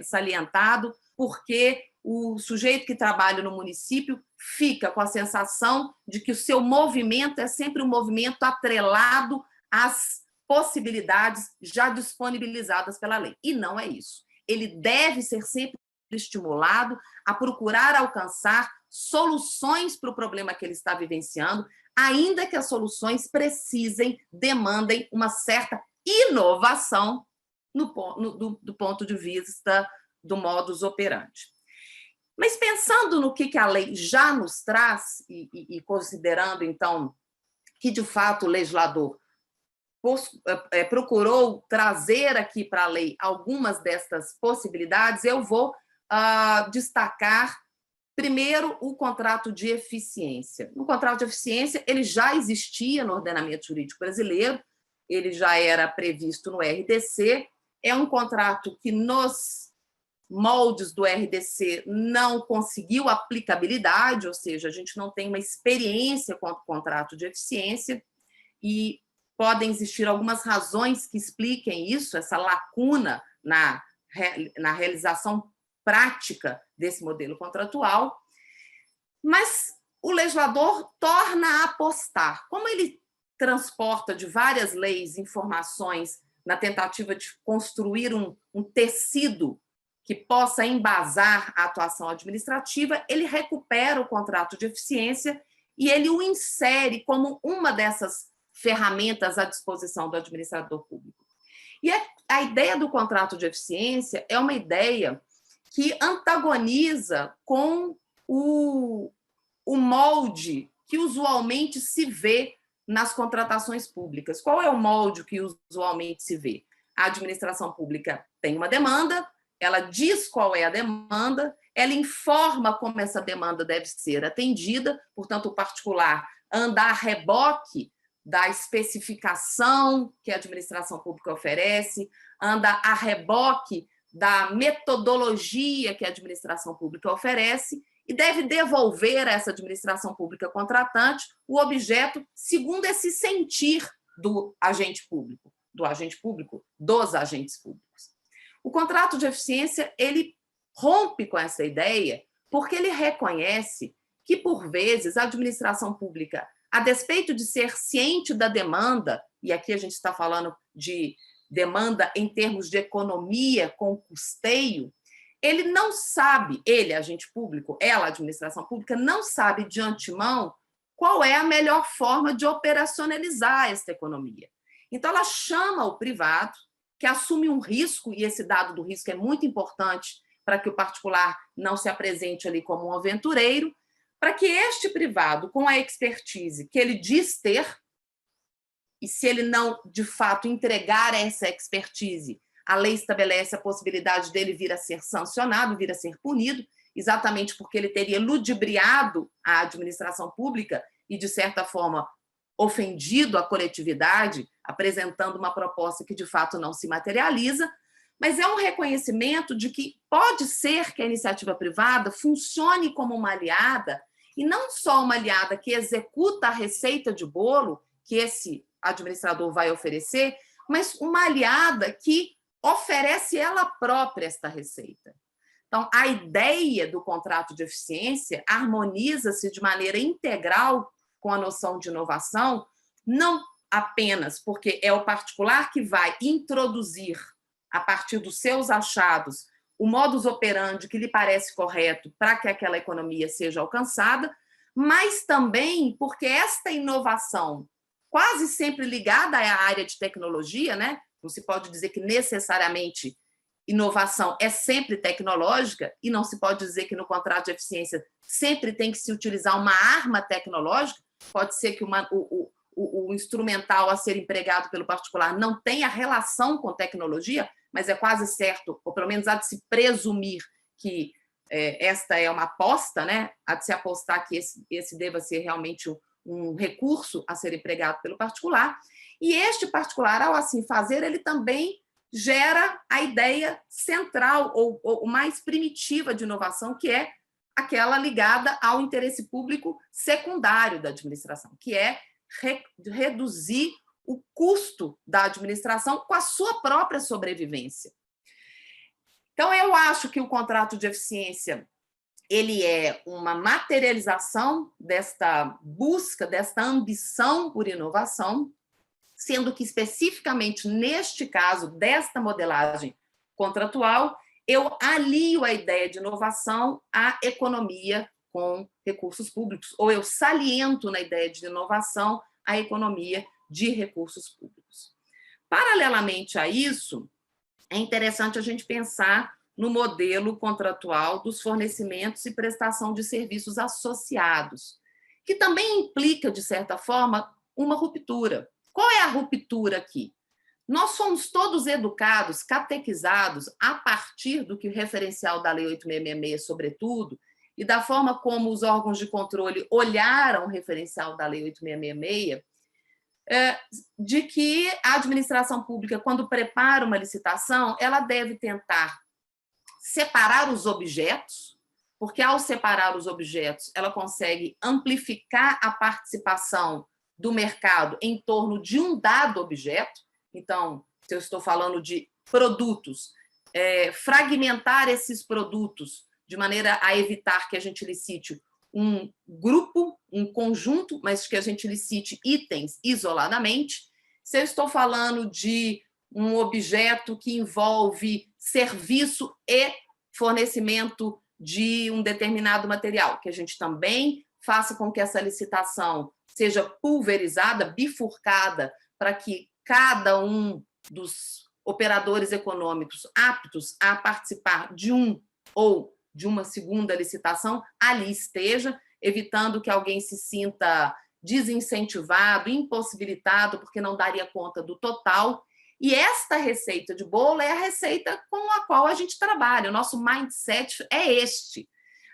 salientado, porque o sujeito que trabalha no município fica com a sensação de que o seu movimento é sempre um movimento atrelado às possibilidades já disponibilizadas pela lei. E não é isso. Ele deve ser sempre estimulado a procurar alcançar soluções para o problema que ele está vivenciando, ainda que as soluções demandem uma certa inovação do ponto de vista do modus operandi. Mas pensando no que a lei já nos traz, e considerando, então, que, de fato, o legislador procurou trazer aqui para a lei algumas destas possibilidades, eu vou destacar, primeiro, o contrato de eficiência. O contrato de eficiência ele já existia no ordenamento jurídico brasileiro, ele já era previsto no RDC, é um contrato que, nos moldes do RDC, não conseguiu aplicabilidade, ou seja, a gente não tem uma experiência com o contrato de eficiência, e podem existir algumas razões que expliquem isso, essa lacuna na realização prática desse modelo contratual, mas o legislador torna a apostar. Como ele transporta de várias leis informações na tentativa de construir um tecido que possa embasar a atuação administrativa, ele recupera o contrato de eficiência e ele o insere como uma dessas ferramentas à disposição do administrador público. E a ideia do contrato de eficiência é uma ideia que antagoniza com o molde que usualmente se vê nas contratações públicas. Qual é o molde que usualmente se vê? A administração pública tem uma demanda, ela diz qual é a demanda, ela informa como essa demanda deve ser atendida, portanto, o particular anda a reboque da especificação que a administração pública oferece, anda a reboque da metodologia que a administração pública oferece e deve devolver a essa administração pública contratante o objeto segundo esse sentir do agente público, dos agentes públicos. O contrato de eficiência, ele rompe com essa ideia porque ele reconhece que, por vezes, a administração pública, a despeito de ser ciente da demanda, e aqui a gente está falando de demanda em termos de economia com custeio, ele não sabe, ele, agente público, ela, administração pública, não sabe de antemão qual é a melhor forma de operacionalizar esta economia. Então, ela chama o privado, que assume um risco, e esse dado do risco é muito importante para que o particular não se apresente ali como um aventureiro, para que este privado, com a expertise que ele diz ter, e se ele não, de fato, entregar essa expertise, a lei estabelece a possibilidade dele vir a ser sancionado, vir a ser punido, exatamente porque ele teria ludibriado a administração pública e, de certa forma, ofendido a coletividade, apresentando uma proposta que, de fato, não se materializa, mas é um reconhecimento de que pode ser que a iniciativa privada funcione como uma aliada, e não só uma aliada que executa a receita de bolo que esse administrador vai oferecer, mas uma aliada que oferece ela própria esta receita. Então, a ideia do contrato de eficiência harmoniza-se de maneira integral com a noção de inovação, não apenas porque é o particular que vai introduzir, a partir dos seus achados, o modus operandi que lhe parece correto para que aquela economia seja alcançada, mas também porque esta inovação, quase sempre ligada à área de tecnologia, né? Não se pode dizer que necessariamente inovação é sempre tecnológica, e não se pode dizer que no contrato de eficiência sempre tem que se utilizar uma arma tecnológica. Pode ser que o instrumental a ser empregado pelo particular não tenha relação com tecnologia, mas é quase certo, ou pelo menos há de se presumir que esta é uma aposta, né? Há de se apostar que esse deva ser realmente um recurso a ser empregado pelo particular. E este particular, ao assim fazer, ele também gera a ideia central ou mais primitiva de inovação, que é aquela ligada ao interesse público secundário da administração, que é reduzir o custo da administração com a sua própria sobrevivência. Então, eu acho que o contrato de eficiência ele é uma materialização desta busca, desta ambição por inovação, sendo que, especificamente neste caso, desta modelagem contratual, eu alio a ideia de inovação à economia com recursos públicos, ou eu saliento na ideia de inovação a economia de recursos públicos. Paralelamente a isso, é interessante a gente pensar no modelo contratual dos fornecimentos e prestação de serviços associados, que também implica, de certa forma, uma ruptura. Qual é a ruptura aqui? Nós fomos todos educados, catequizados, a partir do que o referencial da Lei 8666, sobretudo, e da forma como os órgãos de controle olharam o referencial da Lei 8666, de que a administração pública, quando prepara uma licitação, ela deve tentar separar os objetos, porque, ao separar os objetos, ela consegue amplificar a participação do mercado em torno de um dado objeto. Então, se eu estou falando de produtos, fragmentar esses produtos de maneira a evitar que a gente licite um grupo, um conjunto, mas que a gente licite itens isoladamente. Se eu estou falando de um objeto que envolve serviço e fornecimento de um determinado material, que a gente também faça com que essa licitação seja pulverizada, bifurcada, para que cada um dos operadores econômicos aptos a participar de um ou de uma segunda licitação ali esteja, evitando que alguém se sinta desincentivado, impossibilitado, porque não daria conta do total. E esta receita de bolo é a receita com a qual a gente trabalha. O nosso mindset é este.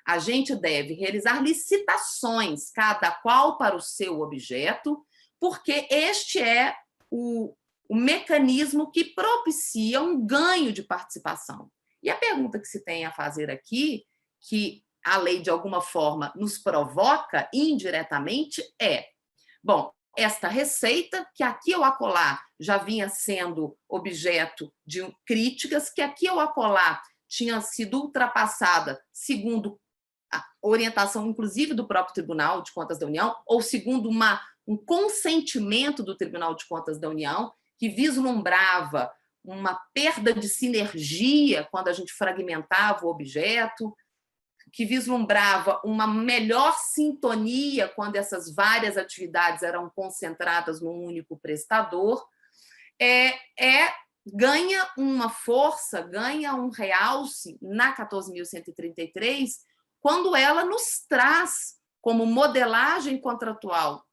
A gente deve realizar licitações, cada qual para o seu objeto, porque este é o mecanismo que propicia um ganho de participação. E a pergunta que se tem a fazer aqui, que a lei, de alguma forma, nos provoca indiretamente, é: bom, esta receita, que aqui ou acolá já vinha sendo objeto de críticas, que aqui ou acolá tinha sido ultrapassada segundo a orientação, inclusive, do próprio Tribunal de Contas da União, ou segundo um consentimento do Tribunal de Contas da União, que vislumbrava uma perda de sinergia quando a gente fragmentava o objeto, que vislumbrava uma melhor sintonia quando essas várias atividades eram concentradas num único prestador, ganha uma força, ganha um realce na 14.133, quando ela nos traz como modelagem contratual,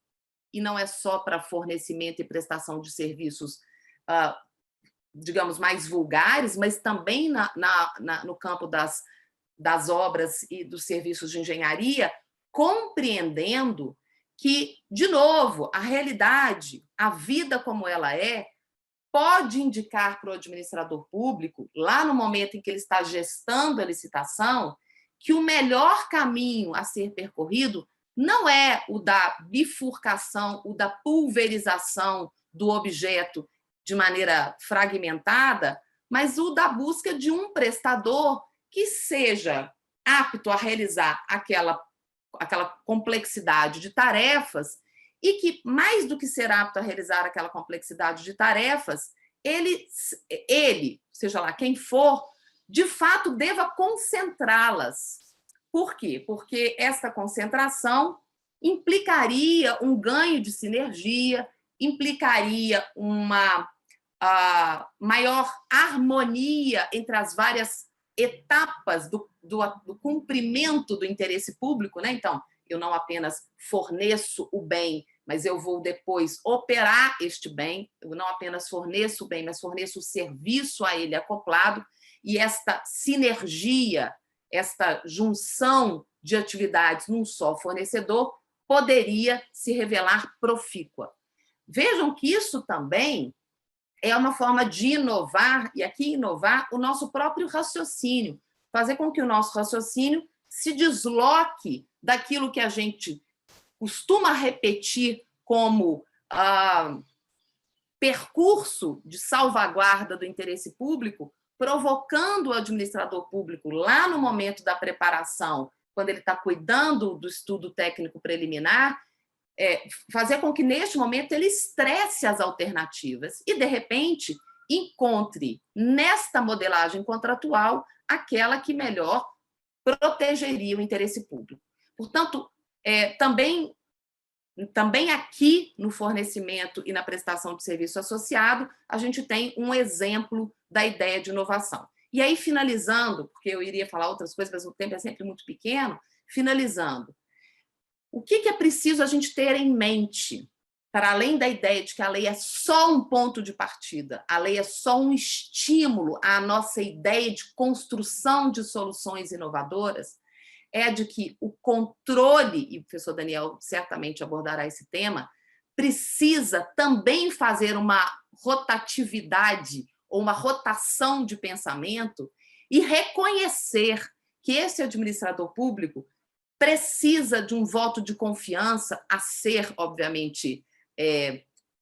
e não é só para fornecimento e prestação de serviços, digamos, mais vulgares, mas também no campo das obras e dos serviços de engenharia, compreendendo que, de novo, a realidade, a vida como ela pode indicar para o administrador público, lá no momento em que ele está gestando a licitação, que o melhor caminho a ser percorrido não é o da bifurcação, o da pulverização do objeto de maneira fragmentada, mas o da busca de um prestador que seja apto a realizar aquela complexidade de tarefas e que, mais do que ser apto a realizar aquela complexidade de tarefas, ele, seja lá quem for, de fato deva concentrá-las. Por quê? Porque esta concentração implicaria um ganho de sinergia, implicaria uma maior harmonia entre as várias etapas do cumprimento do interesse público, né? Então, eu não apenas forneço o bem, mas eu vou depois operar este bem, eu não apenas forneço o bem, mas forneço o serviço a ele acoplado, e esta sinergia, esta junção de atividades num só fornecedor poderia se revelar profícua. Vejam que isso também é uma forma de inovar, e aqui inovar o nosso próprio raciocínio, fazer com que o nosso raciocínio se desloque daquilo que a gente costuma repetir como percurso de salvaguarda do interesse público, provocando o administrador público lá no momento da preparação, quando ele está cuidando do estudo técnico preliminar, fazer com que, neste momento, ele estresse as alternativas e, de repente, encontre, nesta modelagem contratual, aquela que melhor protegeria o interesse público. Portanto, também aqui no fornecimento e na prestação de serviço associado, a gente tem um exemplo da ideia de inovação. E aí, finalizando, porque eu iria falar outras coisas, mas o tempo é sempre muito pequeno, finalizando, o que é preciso a gente ter em mente, para além da ideia de que a lei é só um ponto de partida, a lei é só um estímulo à nossa ideia de construção de soluções inovadoras, é de que o controle, e o professor Daniel certamente abordará esse tema, precisa também fazer uma rotatividade ou uma rotação de pensamento e reconhecer que esse administrador público precisa de um voto de confiança a ser, obviamente,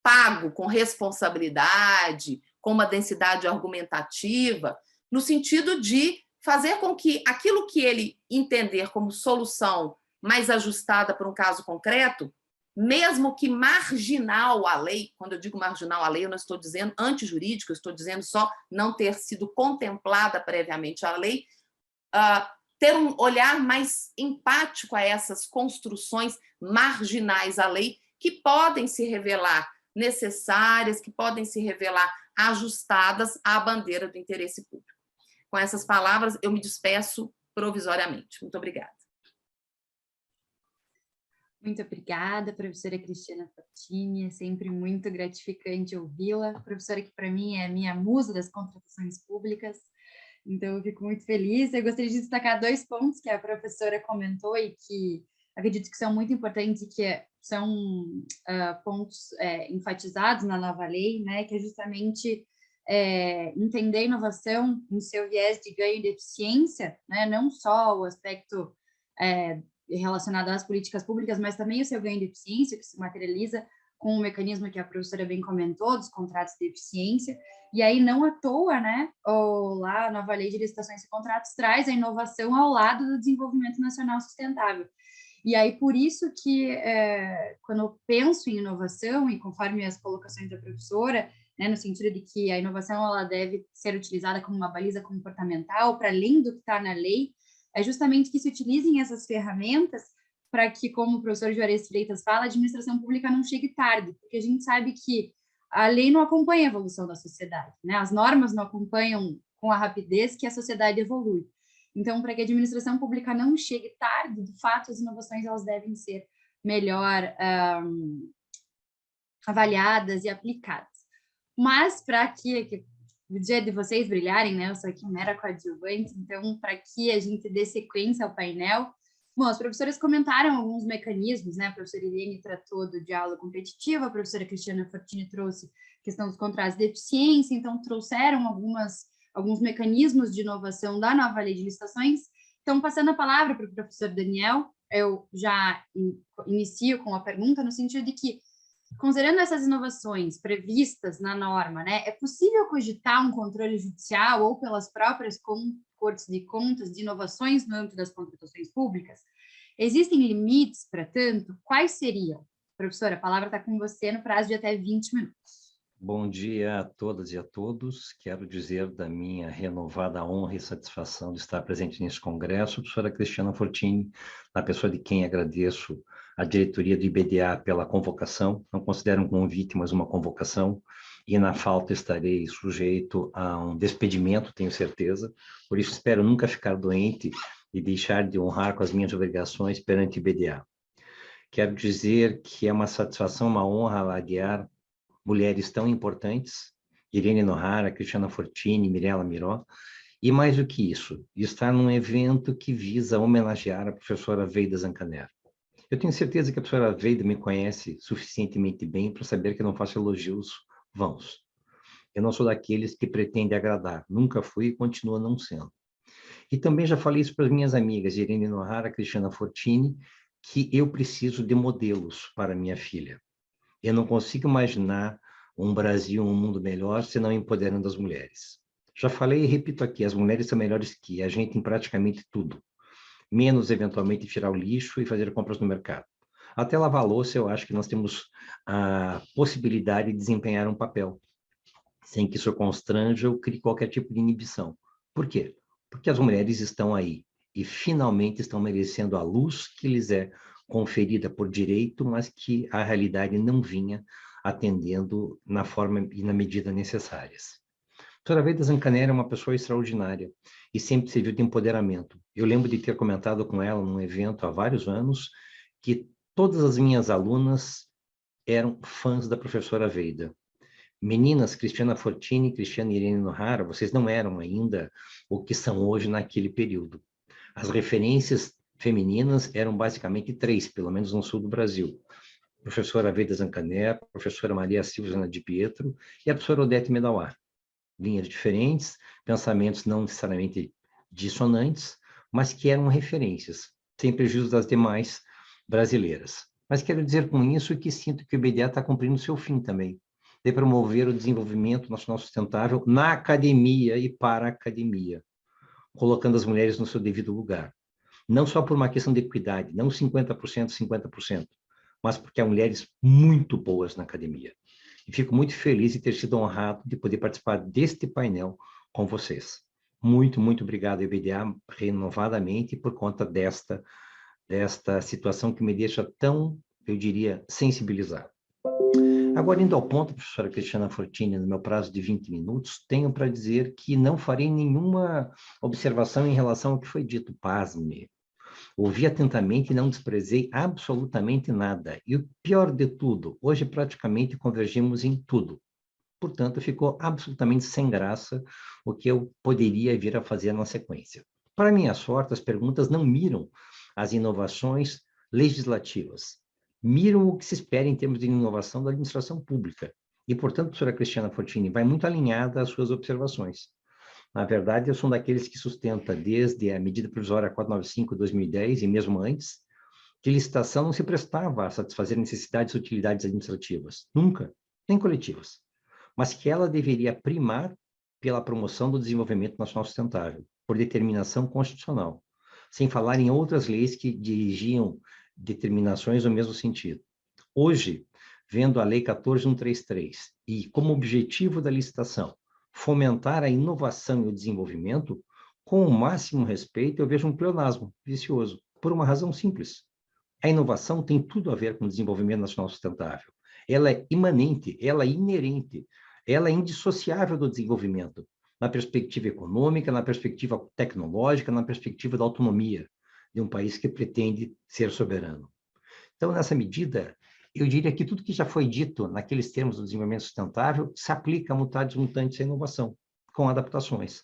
pago com responsabilidade, com uma densidade argumentativa, no sentido de fazer com que aquilo que ele entender como solução mais ajustada para um caso concreto, mesmo que marginal à lei, quando eu digo marginal à lei, eu não estou dizendo antijurídico, eu estou dizendo só não ter sido contemplada previamente a lei, ter um olhar mais empático a essas construções marginais à lei, que podem se revelar necessárias, que podem se revelar ajustadas à bandeira do interesse público. Com essas palavras, eu me despeço provisoriamente. Muito obrigada. Muito obrigada, professora Cristiana Fortini, é sempre muito gratificante ouvi-la, professora que para mim é a minha musa das contratações públicas, então eu fico muito feliz. Eu gostaria de destacar 2 pontos que a professora comentou e que acredito que são muito importantes e que são pontos enfatizados na nova lei, né, que é justamente entender a inovação no seu viés de ganho de eficiência, né, não só o aspecto relacionado às políticas públicas, mas também o seu ganho de eficiência, que se materializa com o mecanismo que a professora bem comentou, dos contratos de eficiência, e aí não à toa, né, lá a nova lei de licitações e contratos traz a inovação ao lado do desenvolvimento nacional sustentável. E aí, por isso que, quando eu penso em inovação, e conforme as colocações da professora, né, no sentido de que a inovação ela deve ser utilizada como uma baliza comportamental, para além do que está na lei, é justamente que se utilizem essas ferramentas para que, como o professor Juarez Freitas fala, a administração pública não chegue tarde, porque a gente sabe que a lei não acompanha a evolução da sociedade, né? As normas não acompanham com a rapidez que a sociedade evolui. Então, para que a administração pública não chegue tarde, de fato, as inovações elas devem ser melhor avaliadas e aplicadas. Mas, para que o dia de vocês brilharem, né? Eu sou aqui mera coadjuvante, então, para que a gente dê sequência ao painel, bom, as professoras comentaram alguns mecanismos, né? A professora Irene tratou do diálogo competitivo, a professora Cristiana Fortini trouxe a questão dos contratos de eficiência, então trouxeram alguns mecanismos de inovação da nova lei de licitações. Então, passando a palavra para o professor Daniel, eu já inicio com a pergunta no sentido de que, considerando essas inovações previstas na norma, né, é possível cogitar um controle judicial ou pelas próprias cortes de contas de inovações no âmbito das contratações públicas? Existem limites para tanto? Quais seriam? Professora, a palavra está com você no prazo de até 20 minutos. Bom dia a todas e a todos. Quero dizer da minha renovada honra e satisfação de estar presente nesse congresso, professora Cristiana Fortini, a pessoa de quem agradeço a diretoria do IBDA pela convocação. Não considero um convite, mas uma convocação, e na falta estarei sujeito a um despedimento, tenho certeza. Por isso espero nunca ficar doente e deixar de honrar com as minhas obrigações perante o IBDA. Quero dizer que é uma satisfação, uma honra alaguear mulheres tão importantes, Irene Nohara, Cristiana Fortini, Mirella Miró, e mais do que isso, estar num evento que visa homenagear a professora Veida Zancanero. Eu tenho certeza que a professora Veida me conhece suficientemente bem para saber que eu não faço elogios vãos. Eu não sou daqueles que pretendem agradar, nunca fui e continuo não sendo. E também já falei isso para as minhas amigas, Irene Nohara, Cristiana Fortini, que eu preciso de modelos para minha filha. Eu não consigo imaginar um Brasil, um mundo melhor, se não empoderando as mulheres. Já falei e repito aqui, as mulheres são melhores que a gente em praticamente tudo, menos eventualmente tirar o lixo e fazer compras no mercado. Até lavar a louça, eu acho que nós temos a possibilidade de desempenhar um papel, sem que isso constranja ou crie qualquer tipo de inibição. Por quê? Porque as mulheres estão aí e finalmente estão merecendo a luz que lhes é conferida por direito, mas que a realidade não vinha atendendo na forma e na medida necessárias. A doutora Veida Zancanero é uma pessoa extraordinária e sempre serviu de empoderamento. Eu lembro de ter comentado com ela num evento há vários anos que todas as minhas alunas eram fãs da professora Veida. Meninas, Cristiana Fortini, Cristiana Irene Nohara, vocês não eram ainda o que são hoje naquele período. As referências femininas eram basicamente 3, pelo menos no sul do Brasil. A professora Veida Zancanero, a professora Maria Silvia de Pietro e a professora Odete Medawar. Linhas diferentes, pensamentos não necessariamente dissonantes, mas que eram referências, sem prejuízo das demais brasileiras. Mas quero dizer com isso que sinto que o IBDA está cumprindo o seu fim também, de promover o desenvolvimento nacional sustentável na academia e para a academia, colocando as mulheres no seu devido lugar. Não só por uma questão de equidade, não 50%, 50%, mas porque há mulheres muito boas na academia. E fico muito feliz de ter sido honrado de poder participar deste painel com vocês. Muito, muito obrigado, IBDA, renovadamente, por conta desta situação que me deixa tão, eu diria, sensibilizado. Agora, indo ao ponto, professora Cristiana Fortini, no meu prazo de 20 minutos, tenho para dizer que não farei nenhuma observação em relação ao que foi dito. Pasme. Ouvi atentamente e não desprezei absolutamente nada. E o pior de tudo, hoje praticamente convergimos em tudo. Portanto, ficou absolutamente sem graça o que eu poderia vir a fazer na sequência. Para minha sorte, as perguntas não miram as inovações legislativas, miram o que se espera em termos de inovação da administração pública. E, portanto, a professora Cristiana Fortini vai muito alinhada às suas observações. Na verdade, eu sou daqueles que sustenta desde a medida provisória 495/2010 e mesmo antes, que licitação não se prestava a satisfazer necessidades e utilidades administrativas, nunca, nem coletivas, mas que ela deveria primar pela promoção do desenvolvimento nacional sustentável, por determinação constitucional, sem falar em outras leis que dirigiam determinações no mesmo sentido. Hoje, vendo a Lei 14.133 e como objetivo da licitação fomentar a inovação e o desenvolvimento, com o máximo respeito, eu vejo um pleonasmo vicioso, por uma razão simples. A inovação tem tudo a ver com o desenvolvimento nacional sustentável. Ela é imanente, ela é inerente, ela é indissociável do desenvolvimento, na perspectiva econômica, na perspectiva tecnológica, na perspectiva da autonomia de um país que pretende ser soberano. Então, nessa medida, eu diria que tudo que já foi dito naqueles termos do desenvolvimento sustentável se aplica a mutatis mutandis à inovação, com adaptações.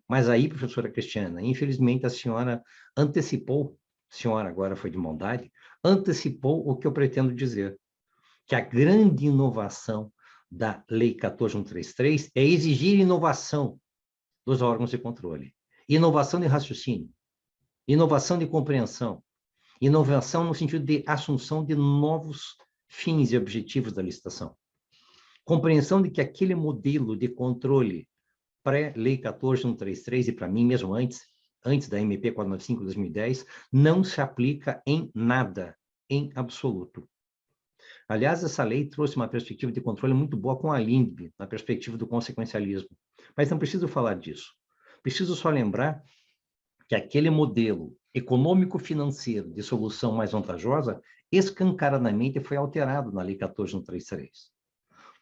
Mas aí, professora Cristiana, infelizmente a senhora antecipou, a senhora agora foi de bondade, antecipou o que eu pretendo dizer, que a grande inovação da Lei 14.133 é exigir inovação dos órgãos de controle, inovação de raciocínio, inovação de compreensão, inovação no sentido de assunção de novos fins e objetivos da licitação. Compreensão de que aquele modelo de controle pré-Lei 14.133, e para mim mesmo antes da MP 495/2010, não se aplica em nada, em absoluto. Aliás, essa lei trouxe uma perspectiva de controle muito boa com a LINDB, na perspectiva do consequencialismo. Mas não preciso falar disso. Preciso só lembrar que aquele modelo econômico-financeiro de solução mais vantajosa escancaradamente foi alterado na Lei 14.133.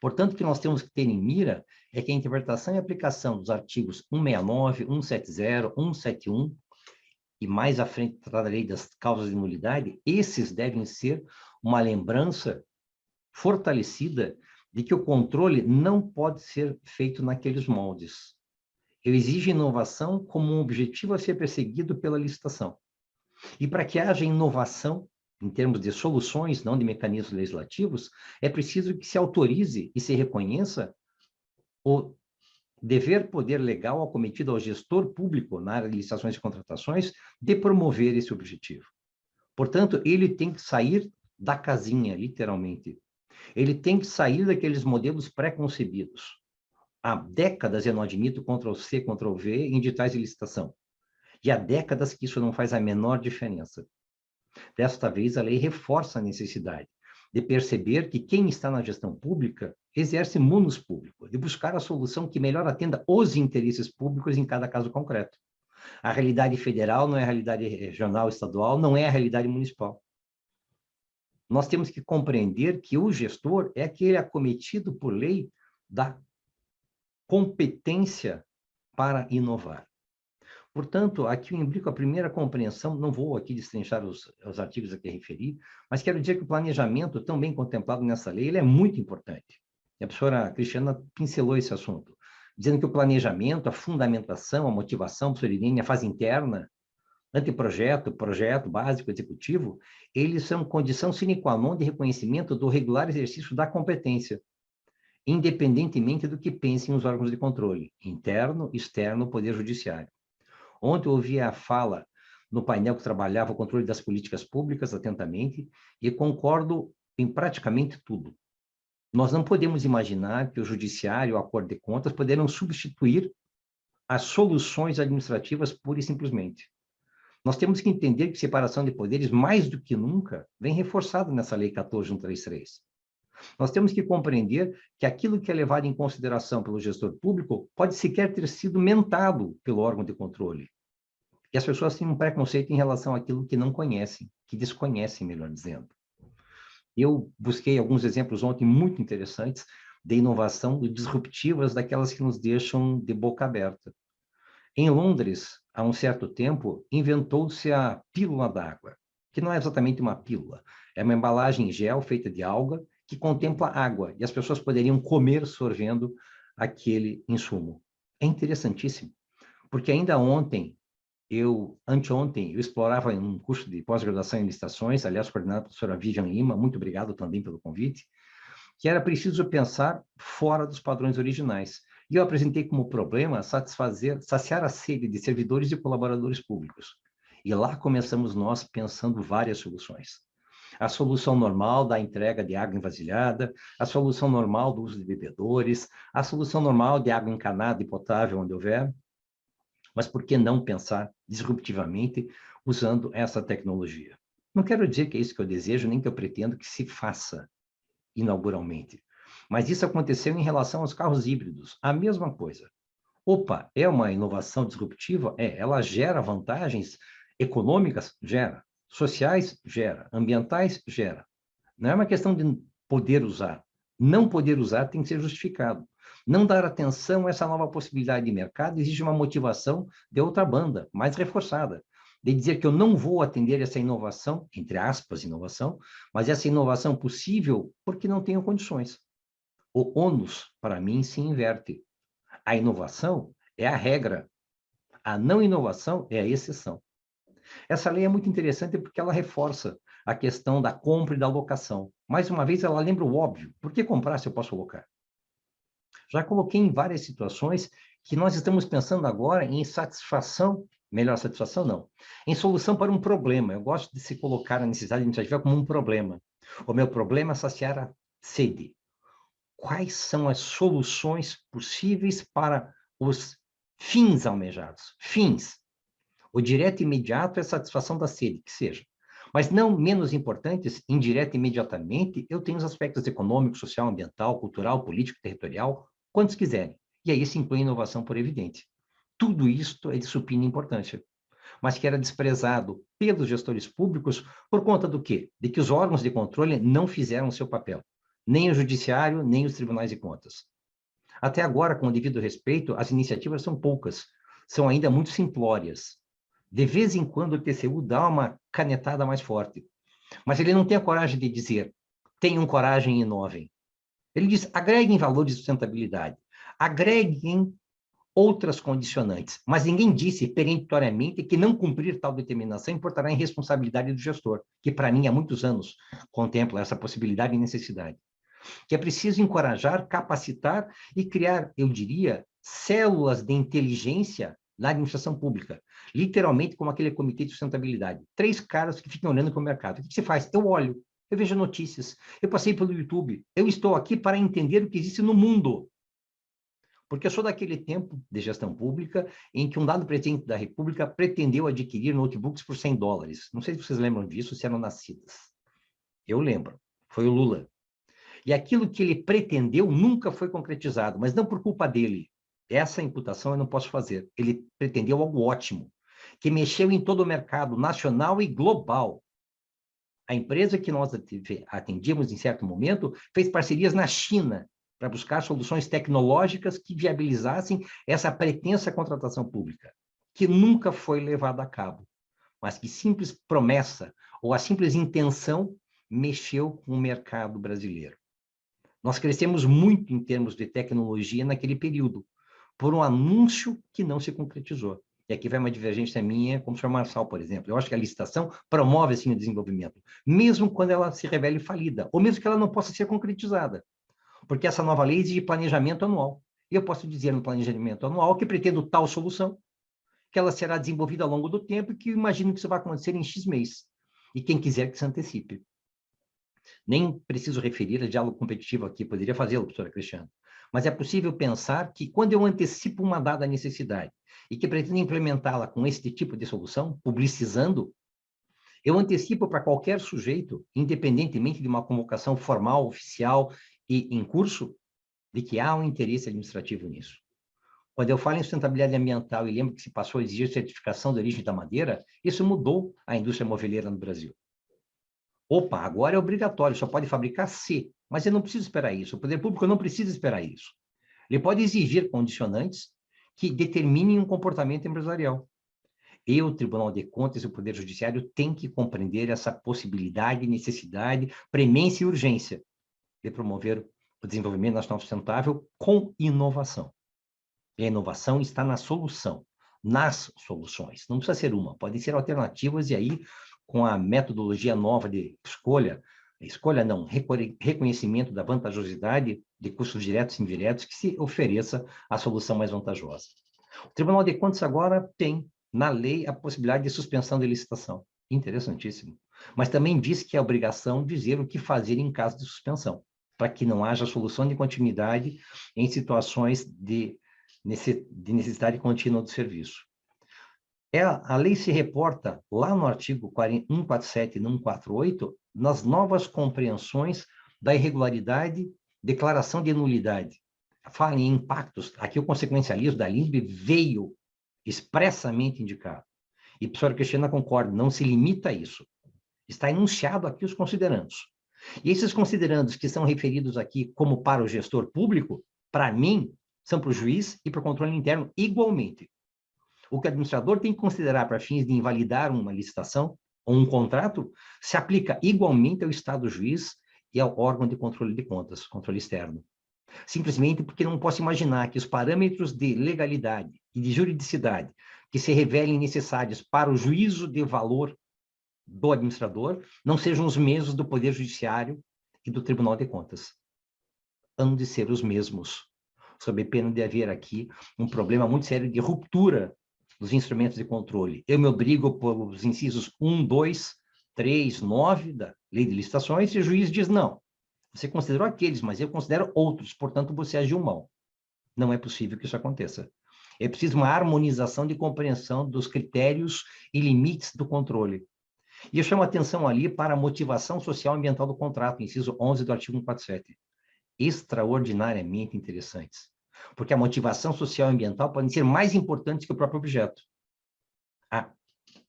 Portanto, o que nós temos que ter em mira é que a interpretação e aplicação dos artigos 169, 170, 171 e mais à frente tratarei das causas de nulidade, esses devem ser uma lembrança fortalecida de que o controle não pode ser feito naqueles moldes. Eu exijo inovação como um objetivo a ser perseguido pela licitação. E para que haja inovação, em termos de soluções, não de mecanismos legislativos, é preciso que se autorize e se reconheça o dever poder legal acometido ao gestor público na área de licitações e contratações de promover esse objetivo. Portanto, ele tem que sair da casinha, literalmente. Ele tem que sair daqueles modelos pré-concebidos. Há décadas eu não admito Ctrl+C, Ctrl+V em editais de licitação. E há décadas que isso não faz a menor diferença. Desta vez, a lei reforça a necessidade de perceber que quem está na gestão pública exerce munus público, de buscar a solução que melhor atenda os interesses públicos em cada caso concreto. A realidade federal não é a realidade regional, estadual, não é a realidade municipal. Nós temos que compreender que o gestor é aquele acometido por lei da competência para inovar. Portanto, aqui eu implico a primeira compreensão, não vou aqui destrinchar os artigos a que referi, mas quero dizer que o planejamento, tão bem contemplado nessa lei, ele é muito importante. A professora Cristiana pincelou esse assunto, dizendo que o planejamento, a fundamentação, a motivação, a professora Irene, a fase interna, anteprojeto, projeto básico, executivo, eles são condição sine qua non de reconhecimento do regular exercício da competência, independentemente do que pensem os órgãos de controle, interno, externo, poder judiciário. Ontem eu ouvi a fala no painel que trabalhava o controle das políticas públicas atentamente e concordo em praticamente tudo. Nós não podemos imaginar que o judiciário, o acordo de contas, poderão substituir as soluções administrativas pura e simplesmente. Nós temos que entender que separação de poderes, mais do que nunca, vem reforçada nessa Lei 14.133. Nós temos que compreender que aquilo que é levado em consideração pelo gestor público pode sequer ter sido mentado pelo órgão de controle. E as pessoas têm um preconceito em relação àquilo que não conhecem, que desconhecem, melhor dizendo. Eu busquei alguns exemplos ontem muito interessantes de inovação disruptivas, daquelas que nos deixam de boca aberta. Em Londres, há um certo tempo, inventou-se a pílula d'água, que não é exatamente uma pílula, é uma embalagem em gel feita de alga que contempla água, e as pessoas poderiam comer sorvendo aquele insumo. É interessantíssimo, porque ainda anteontem, eu explorava em um curso de pós-graduação em licitações, aliás, coordenado pela professora Vivian Lima, muito obrigado também pelo convite, que era preciso pensar fora dos padrões originais. E eu apresentei como problema saciar a sede de servidores e colaboradores públicos. E lá começamos nós pensando várias soluções. A solução normal da entrega de água envasilhada, a solução normal do uso de bebedores, a solução normal de água encanada e potável onde houver. Mas por que não pensar disruptivamente usando essa tecnologia? Não quero dizer que é isso que eu desejo, nem que eu pretendo que se faça inauguralmente. Mas isso aconteceu em relação aos carros híbridos. A mesma coisa. Opa, é uma inovação disruptiva? Ela gera vantagens econômicas? Gera. Sociais? Gera. Ambientais? Gera. Não é uma questão de poder usar. Não poder usar tem que ser justificado. Não dar atenção a essa nova possibilidade de mercado exige uma motivação de outra banda, mais reforçada, de dizer que eu não vou atender essa inovação, entre aspas, inovação, mas essa inovação possível porque não tenho condições. O ônus, para mim, se inverte. A inovação é a regra. A não inovação é a exceção. Essa lei é muito interessante porque ela reforça a questão da compra e da locação. Mais uma vez, ela lembra o óbvio. Por que comprar se eu posso alocar? Já coloquei em várias situações que nós estamos pensando agora em satisfação, melhor satisfação não, em solução para um problema. Eu gosto de se colocar a necessidade administrativa como um problema. O meu problema é saciar a sede. Quais são as soluções possíveis para os fins almejados? Fins. O direto e imediato é a satisfação da sede, que seja. Mas não menos importantes, indireta e imediatamente, eu tenho os aspectos econômico, social, ambiental, cultural, político, territorial, quantos quiserem. E aí se inclui inovação por evidente. Tudo isto é de supina importância, mas que era desprezado pelos gestores públicos por conta do quê? De que os órgãos de controle não fizeram o seu papel. Nem o judiciário, nem os tribunais de contas. Até agora, com o devido respeito, as iniciativas são poucas, são ainda muito simplórias. De vez em quando o TCU dá uma canetada mais forte, mas ele não tem a coragem de dizer, tenham coragem e inovem. Ele diz, agreguem valores de sustentabilidade, agreguem outras condicionantes, mas ninguém disse peremptoriamente que não cumprir tal determinação importará em responsabilidade do gestor, que para mim há muitos anos contempla essa possibilidade e necessidade. Que é preciso encorajar, capacitar e criar, eu diria, células de inteligência na administração pública, literalmente como aquele comitê de sustentabilidade. 3 caras que ficam olhando para o mercado. O que você faz? Eu olho, eu vejo notícias, eu passei pelo YouTube, eu estou aqui para entender o que existe no mundo. Porque eu sou daquele tempo de gestão pública em que um dado presidente da República pretendeu adquirir notebooks por $100. Não sei se vocês lembram disso, se eram nascidas. Eu lembro. Foi o Lula. E aquilo que ele pretendeu nunca foi concretizado, mas não por culpa dele. Essa imputação eu não posso fazer. Ele pretendeu algo ótimo, que mexeu em todo o mercado nacional e global. A empresa que nós atendíamos em certo momento fez parcerias na China para buscar soluções tecnológicas que viabilizassem essa pretensa contratação pública, que nunca foi levada a cabo, mas que simples promessa ou a simples intenção mexeu com o mercado brasileiro. Nós crescemos muito em termos de tecnologia naquele período, por um anúncio que não se concretizou. E aqui vai uma divergência minha com o Sr. Marçal, por exemplo. Eu acho que a licitação promove, assim, o desenvolvimento, mesmo quando ela se revele falida, ou mesmo que ela não possa ser concretizada, porque essa nova lei exige planejamento anual. E eu posso dizer no planejamento anual que pretendo tal solução, que ela será desenvolvida ao longo do tempo e que eu imagino que isso vai acontecer em X mês. E quem quiser que se antecipe. Nem preciso referir a diálogo competitivo aqui, poderia fazê-lo, professora Cristiana. Mas é possível pensar que quando eu antecipo uma dada necessidade e que pretendo implementá-la com este tipo de solução, publicizando, Eu antecipo para qualquer sujeito, independentemente de uma convocação formal, oficial e em curso, de que há um interesse administrativo nisso. Quando eu falo em sustentabilidade ambiental e lembro que se passou a exigir certificação de origem da madeira, isso mudou a indústria moveleira no Brasil. Opa, agora é obrigatório, só pode fabricar C, mas eu não preciso esperar isso. O poder público não precisa esperar isso. Ele pode exigir condicionantes que determinem um comportamento empresarial. E o Tribunal de Contas e o Poder Judiciário têm que compreender essa possibilidade, necessidade, premência e urgência de promover o desenvolvimento nacional sustentável com inovação. E a inovação está na solução, nas soluções. Não precisa ser uma, podem ser alternativas, e aí, com a metodologia nova de reconhecimento da vantajosidade de custos diretos e indiretos, que se ofereça a solução mais vantajosa. O Tribunal de Contas agora tem, na lei, a possibilidade de suspensão de licitação. Interessantíssimo. Mas também diz que é obrigação dizer o que fazer em caso de suspensão, para que não haja solução de continuidade em situações de necessidade contínua do serviço. A lei se reporta lá no artigo 147 e 148 nas novas compreensões da irregularidade, declaração de nulidade. Fala em impactos. Aqui o consequencialismo da LINDB veio expressamente indicado. E a professora Cristiana concorda, não se limita a isso. Está enunciado aqui os considerandos. E esses considerandos que são referidos aqui como para o gestor público, para mim, são para o juiz e para o controle interno igualmente. O que o administrador tem que considerar para fins de invalidar uma licitação ou um contrato, se aplica igualmente ao Estado juiz e ao órgão de controle de contas, controle externo. Simplesmente porque não posso imaginar que os parâmetros de legalidade e de juridicidade que se revelem necessários para o juízo de valor do administrador não sejam os mesmos do Poder Judiciário e do Tribunal de Contas. Hão de ser os mesmos, sob pena de haver aqui um problema muito sério de ruptura dos instrumentos de controle. Eu me obrigo pelos incisos 1, 2, 3, 9 da Lei de Licitações e o juiz diz não. Você considerou aqueles, mas eu considero outros, portanto você agiu mal. Não é possível que isso aconteça. É preciso uma harmonização de compreensão dos critérios e limites do controle. E eu chamo a atenção ali para a motivação social e ambiental do contrato, inciso 11 do artigo 147. Extraordinariamente interessantes. Porque a motivação social e ambiental podem ser mais importantes que o próprio objeto. A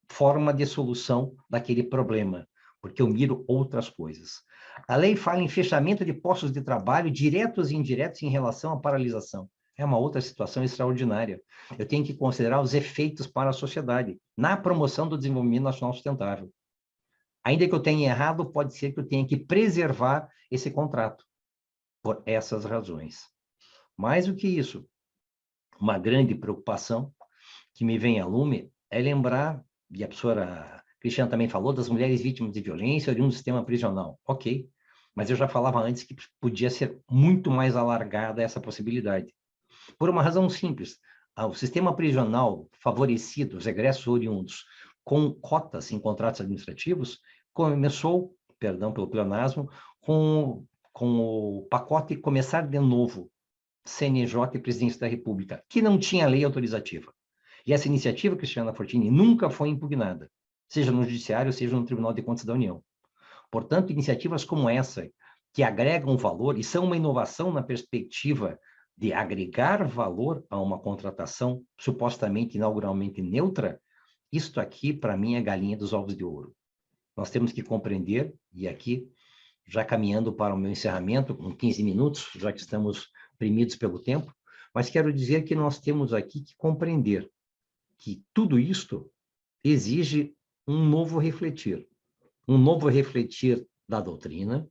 forma de solução daquele problema, porque eu miro outras coisas. A lei fala em fechamento de postos de trabalho diretos e indiretos em relação à paralisação. É uma outra situação extraordinária. Eu tenho que considerar os efeitos para a sociedade na promoção do desenvolvimento nacional sustentável. Ainda que eu tenha errado, pode ser que eu tenha que preservar esse contrato, por essas razões. Mais do que isso, uma grande preocupação que me vem a lume é lembrar, e a professora Cristiana também falou, das mulheres vítimas de violência oriundas do sistema prisional. Ok, mas eu já falava antes que podia ser muito mais alargada essa possibilidade. Por uma razão simples, o sistema prisional favorecido, os egressos oriundos, com cotas em contratos administrativos, começou, perdão pelo pleonasmo, com o pacote Começar de Novo, CNJ e Presidência da República, que não tinha lei autorizativa. E essa iniciativa, Cristiana Fortini, nunca foi impugnada, seja no Judiciário, seja no Tribunal de Contas da União. Portanto, iniciativas como essa, que agregam valor e são uma inovação na perspectiva de agregar valor a uma contratação supostamente inauguralmente neutra, isto aqui, para mim, é galinha dos ovos de ouro. Nós temos que compreender, e aqui, já caminhando para o meu encerramento, com 15 minutos, já que estamos premidos pelo tempo, mas quero dizer que nós temos aqui que compreender que tudo isto exige um novo refletir da doutrina,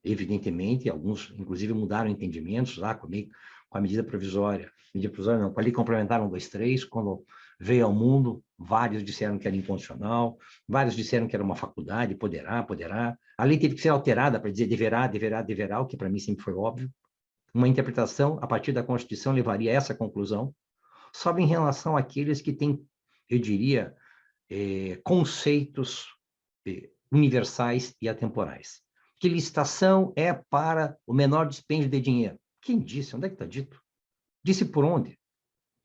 evidentemente, alguns, inclusive, mudaram entendimentos lá com a medida provisória não, com a lei complementar 1, 2, 3, quando veio ao mundo, vários disseram que era inconstitucional, vários disseram que era uma faculdade, poderá. A lei teve que ser alterada para dizer deverá, o que para mim sempre foi óbvio. Uma interpretação, a partir da Constituição, levaria a essa conclusão, só em relação àqueles que têm, eu diria, conceitos universais e atemporais. Que licitação é para o menor dispêndio de dinheiro. Quem disse? Onde é que está dito? Disse por onde?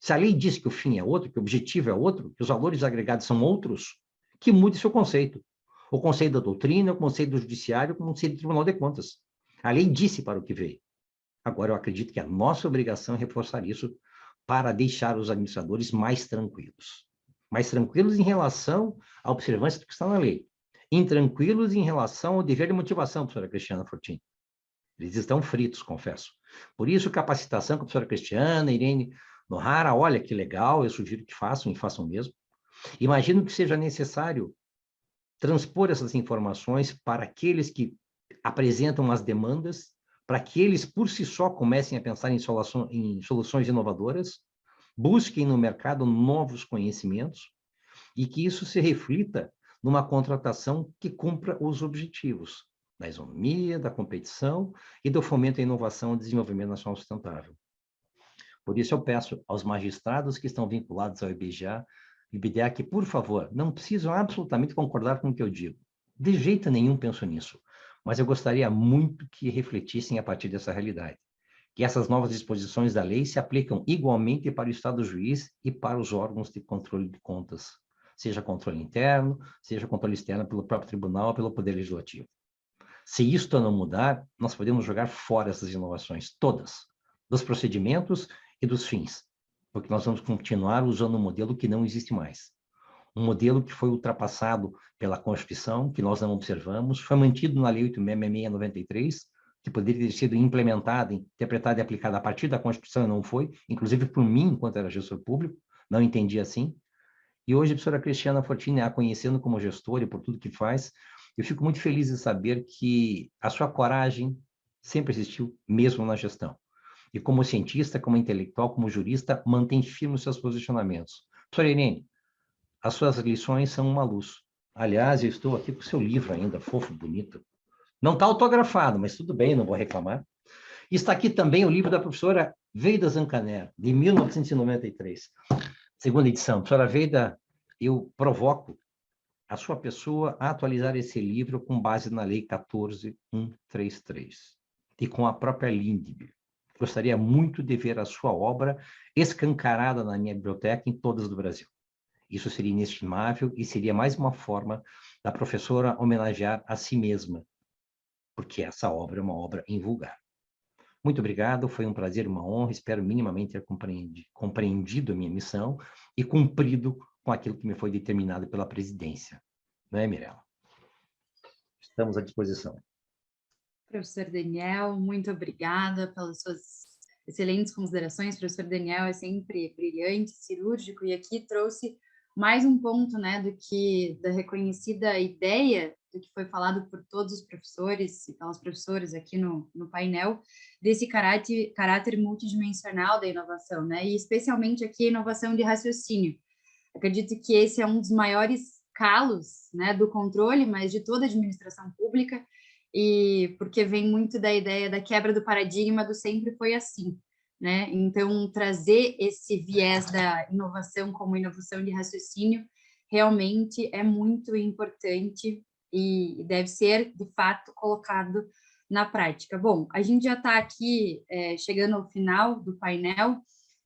Se a lei diz que o fim é outro, que o objetivo é outro, que os valores agregados são outros, que mude seu conceito. O Conselho da Doutrina, o Conselho do Judiciário, o Conselho do Tribunal de Contas. A lei disse para o que veio. Agora, eu acredito que a nossa obrigação é reforçar isso para deixar os administradores mais tranquilos. Mais tranquilos em relação à observância do que está na lei. Intranquilos em relação ao dever de motivação, professora Cristiana Fortini. Eles estão fritos, confesso. Por isso, capacitação com a professora Cristiana, Irene Nohara, olha que legal, eu sugiro que façam e façam mesmo. Imagino que seja necessário transpor essas informações para aqueles que apresentam as demandas, para que eles, por si só, comecem a pensar em soluções inovadoras, busquem no mercado novos conhecimentos e que isso se reflita numa contratação que cumpra os objetivos da isonomia, da competição e do fomento à inovação e desenvolvimento nacional sustentável. Por isso, eu peço aos magistrados que estão vinculados ao IBDA que, por favor, não precisam absolutamente concordar com o que eu digo. De jeito nenhum penso nisso, mas eu gostaria muito que refletissem a partir dessa realidade. Que essas novas disposições da lei se aplicam igualmente para o Estado juiz e para os órgãos de controle de contas, seja controle interno, seja controle externo pelo próprio tribunal ou pelo Poder Legislativo. Se isto não mudar, nós podemos jogar fora essas inovações, todas, dos procedimentos e dos fins, porque nós vamos continuar usando um modelo que não existe mais. Um modelo que foi ultrapassado pela Constituição, que nós não observamos, foi mantido na Lei 866/93, que poderia ter sido implementada, interpretada e aplicada a partir da Constituição e não foi, inclusive por mim, enquanto era gestor público, não entendi assim. E hoje a professora Cristiana Fortini, a conhecendo como gestora e por tudo que faz, eu fico muito feliz de saber que a sua coragem sempre existiu, mesmo na gestão. E como cientista, como intelectual, como jurista, mantém firme os seus posicionamentos. Professora Irene, as suas lições são uma luz. Aliás, eu estou aqui com o seu livro ainda, fofo, bonito. Não está autografado, mas tudo bem, não vou reclamar. E está aqui também o livro da professora Veida Zancaner, de 1993, segunda edição. Professora Veida, eu provoco a sua pessoa a atualizar esse livro com base na Lei 14.133 e com a própria Lindbergh. Gostaria muito de ver a sua obra escancarada na minha biblioteca em todas do Brasil. Isso seria inestimável e seria mais uma forma da professora homenagear a si mesma, porque essa obra é uma obra invulgar. Muito obrigado, foi um prazer, uma honra, espero minimamente ter compreendido a minha missão e cumprido com aquilo que me foi determinado pela presidência. Não é, Mirella? Estamos à disposição. Professor Daniel, muito obrigada pelas suas excelentes considerações. Professor Daniel é sempre brilhante, cirúrgico, e aqui trouxe mais um ponto, né, da reconhecida ideia do que foi falado por todos os professores e pelas professoras aqui no painel, desse caráter multidimensional da inovação, né, e especialmente aqui a inovação de raciocínio. Acredito que esse é um dos maiores calos, né, do controle, mas de toda a administração pública, e porque vem muito da ideia da quebra do paradigma do sempre foi assim, né? Então, trazer esse viés da inovação como inovação de raciocínio realmente é muito importante e deve ser, de fato, colocado na prática. Bom, a gente já está aqui chegando ao final do painel,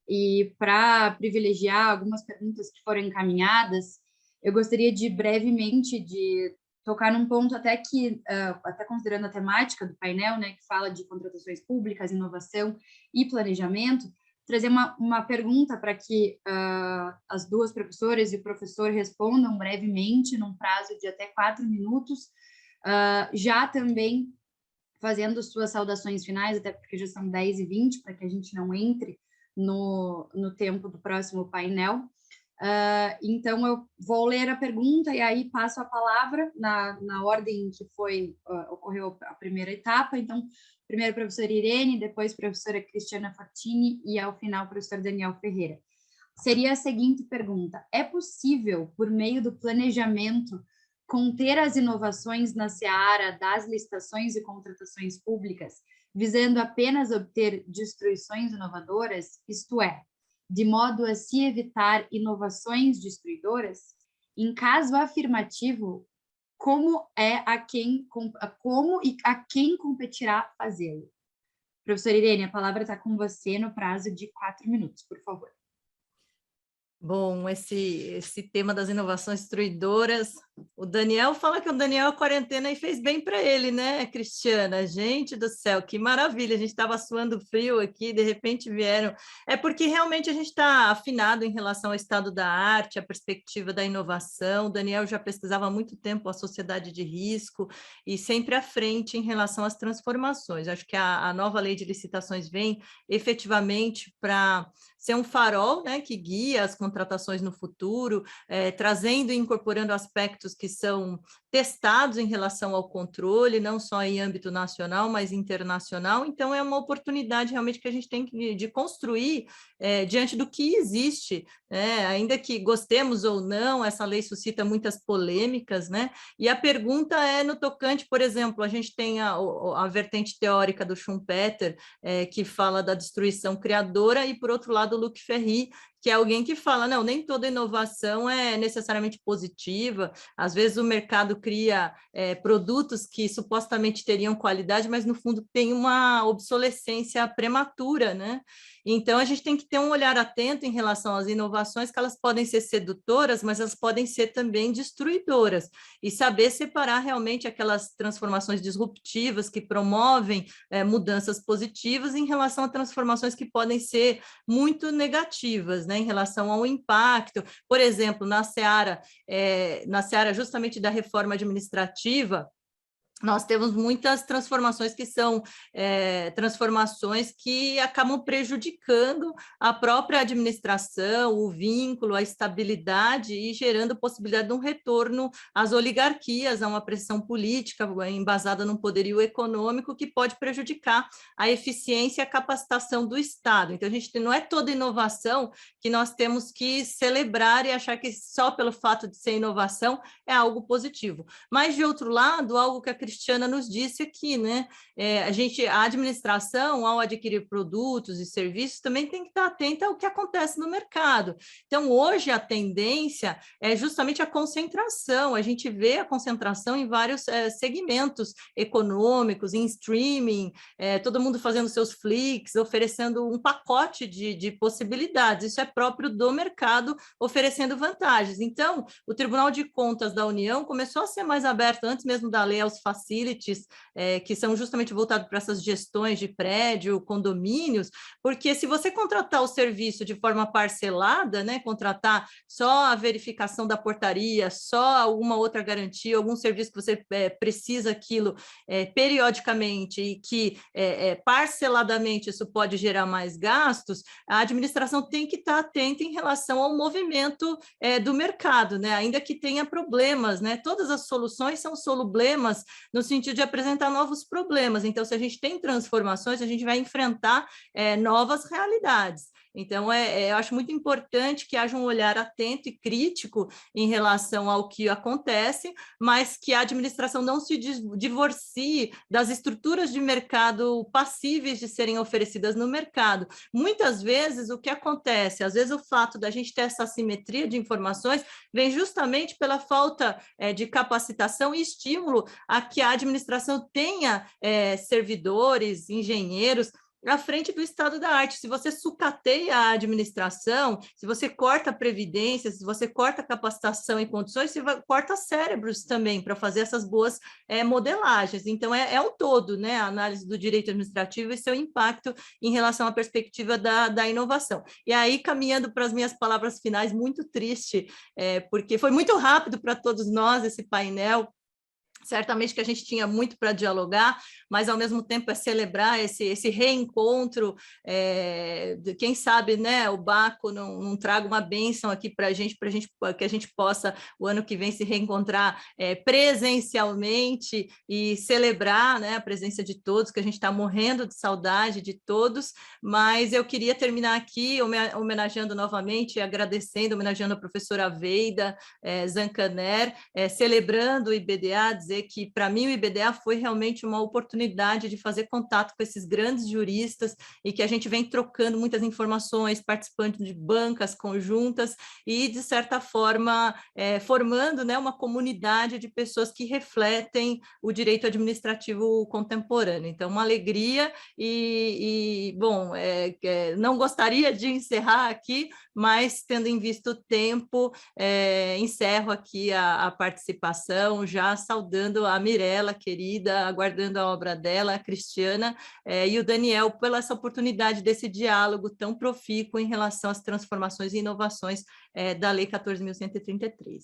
e para privilegiar algumas perguntas que foram encaminhadas, eu gostaria de brevemente tocar num ponto até que, até considerando a temática do painel, né, que fala de contratações públicas, inovação e planejamento, trazer uma pergunta para que as duas professoras e o professor respondam brevemente, num prazo de até 4 minutos, já também fazendo suas saudações finais, até porque já são 10h20, para que a gente não entre no tempo do próximo painel. Então, eu vou ler a pergunta e aí passo a palavra na ordem que ocorreu a primeira etapa. Então, primeiro a professora Irene, depois a professora Cristiana Fortini e, ao final, o professor Daniel Ferreira. Seria a seguinte pergunta: é possível, por meio do planejamento, conter as inovações na seara das licitações e contratações públicas, visando apenas obter destruições inovadoras, isto é, de modo a se evitar inovações destruidoras? Em caso afirmativo, como e a quem competirá fazê-lo? Professora Irene, a palavra está com você no prazo de 4 minutos, por favor. Bom, esse tema das inovações destruidoras, o Daniel fala que o Daniel a quarentena e fez bem para ele, né, Cristiana? Gente do céu, que maravilha! A gente estava suando frio aqui, de repente vieram. É porque realmente a gente está afinado em relação ao estado da arte, a perspectiva da inovação. O Daniel já pesquisava há muito tempo a sociedade de risco e sempre à frente em relação às transformações. Acho que a nova lei de licitações vem efetivamente para ser um farol, né, que guia as contratações no futuro, trazendo e incorporando aspectos que são testados em relação ao controle, não só em âmbito nacional, mas internacional. Então, é uma oportunidade realmente que a gente tem de construir diante do que existe, né? Ainda que gostemos ou não, essa lei suscita muitas polêmicas, né? E a pergunta é no tocante, por exemplo, a gente tem a vertente teórica do Schumpeter, que fala da destruição criadora, e, por outro lado, o Luc Ferry, que é alguém que fala, não, nem toda inovação é necessariamente positiva, às vezes o mercado cria produtos que supostamente teriam qualidade, mas no fundo tem uma obsolescência prematura, né? Então a gente tem que ter um olhar atento em relação às inovações, que elas podem ser sedutoras, mas elas podem ser também destruidoras, e saber separar realmente aquelas transformações disruptivas que promovem mudanças positivas em relação a transformações que podem ser muito negativas, né, em relação ao impacto. Por exemplo, na seara justamente da reforma administrativa, nós temos muitas transformações que são transformações que acabam prejudicando a própria administração, o vínculo, a estabilidade, e gerando possibilidade de um retorno às oligarquias, a uma pressão política embasada num poderio econômico que pode prejudicar a eficiência e a capacitação do Estado. Então, a gente não é toda inovação que nós temos que celebrar e achar que só pelo fato de ser inovação é algo positivo. Mas, de outro lado, algo que a Cristiana nos disse aqui, né? A administração, ao adquirir produtos e serviços, também tem que estar atenta ao que acontece no mercado. Então, hoje, a tendência é justamente a concentração. A gente vê a concentração em vários segmentos econômicos, em streaming, todo mundo fazendo seus flicks, oferecendo um pacote de possibilidades. Isso é próprio do mercado, oferecendo vantagens. Então, o Tribunal de Contas da União começou a ser mais aberto, antes mesmo da lei, aos facilities, que são justamente voltados para essas gestões de prédio, condomínios, porque se você contratar o serviço de forma parcelada, né, contratar só a verificação da portaria, só alguma outra garantia, algum serviço que você precisa aquilo periodicamente, e que parceladamente isso pode gerar mais gastos, a administração tem que estar atenta em relação ao movimento do mercado, né? Ainda que tenha problemas, né? Todas as soluções são problemas no sentido de apresentar novos problemas. Então, se a gente tem transformações, a gente vai enfrentar novas realidades. Então, eu acho muito importante que haja um olhar atento e crítico em relação ao que acontece, mas que a administração não se divorcie das estruturas de mercado passíveis de serem oferecidas no mercado. Muitas vezes, o que acontece? Às vezes, o fato da gente ter essa assimetria de informações vem justamente pela falta de capacitação e estímulo a que a administração tenha servidores, engenheiros, à frente do estado da arte. Se você sucateia a administração, se você corta a previdência, se você corta a capacitação e condições, você corta cérebros também para fazer essas boas modelagens. Então, é um todo, né, a análise do direito administrativo e seu impacto em relação à perspectiva da inovação. E aí, caminhando para as minhas palavras finais, muito triste, porque foi muito rápido para todos nós esse painel. Certamente que a gente tinha muito para dialogar, mas ao mesmo tempo celebrar esse reencontro, quem sabe, né, o Baco não traga uma bênção aqui para a gente, que a gente possa, o ano que vem, se reencontrar presencialmente e celebrar, né, a presença de todos, que a gente está morrendo de saudade de todos. Mas eu queria terminar aqui homenageando novamente, homenageando a professora Veida Zancaner, celebrando o IBDA, dizer dizer que, para mim, o IBDA foi realmente uma oportunidade de fazer contato com esses grandes juristas e que a gente vem trocando muitas informações, participando de bancas conjuntas e, de certa forma, formando, né, uma comunidade de pessoas que refletem o direito administrativo contemporâneo. Então, uma alegria bom, não gostaria de encerrar aqui, mas, tendo em vista o tempo, encerro aqui a participação, já saudando a Mirella, querida, aguardando a obra dela, a Cristiana, e o Daniel, pela essa oportunidade desse diálogo tão profícuo em relação às transformações e inovações da Lei 14.133.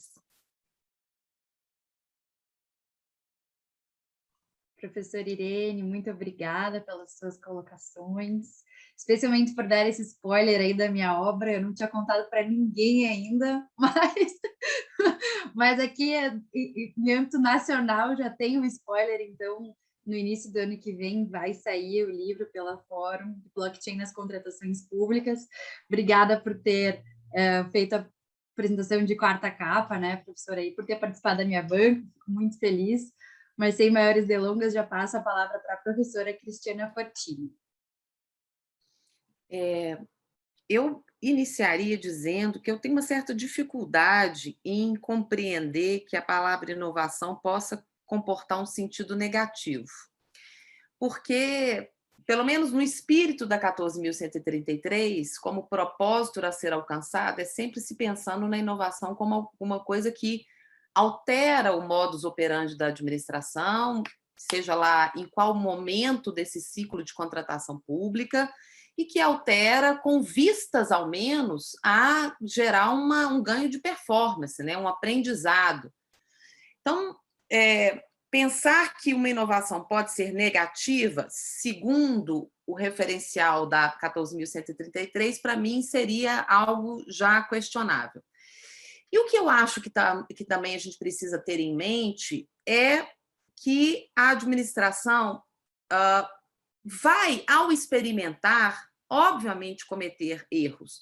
Professora Irene, muito obrigada pelas suas colocações, especialmente por dar esse spoiler aí da minha obra. Eu não tinha contado para ninguém ainda, mas aqui em âmbito nacional já tem um spoiler, então no início do ano que vem vai sair o livro pela Fórum de Blockchain nas Contratações Públicas. Obrigada por ter feito a apresentação de quarta capa, né, professora, aí, por ter participado da minha banca, fico muito feliz. Mas sem maiores delongas, já passo a palavra para a professora Cristiana Fortini. Eu iniciaria dizendo que eu tenho uma certa dificuldade em compreender que a palavra inovação possa comportar um sentido negativo. Porque, pelo menos no espírito da 14.133, como propósito a ser alcançado, é sempre se pensando na inovação como alguma coisa que altera o modus operandi da administração, seja lá em qual momento desse ciclo de contratação pública, e que altera com vistas, ao menos, a gerar um ganho de performance, né? Um aprendizado. Então, pensar que uma inovação pode ser negativa, segundo o referencial da 14.133, para mim seria algo já questionável. E o que eu acho que também a gente precisa ter em mente é que a administração vai, ao experimentar, obviamente cometer erros.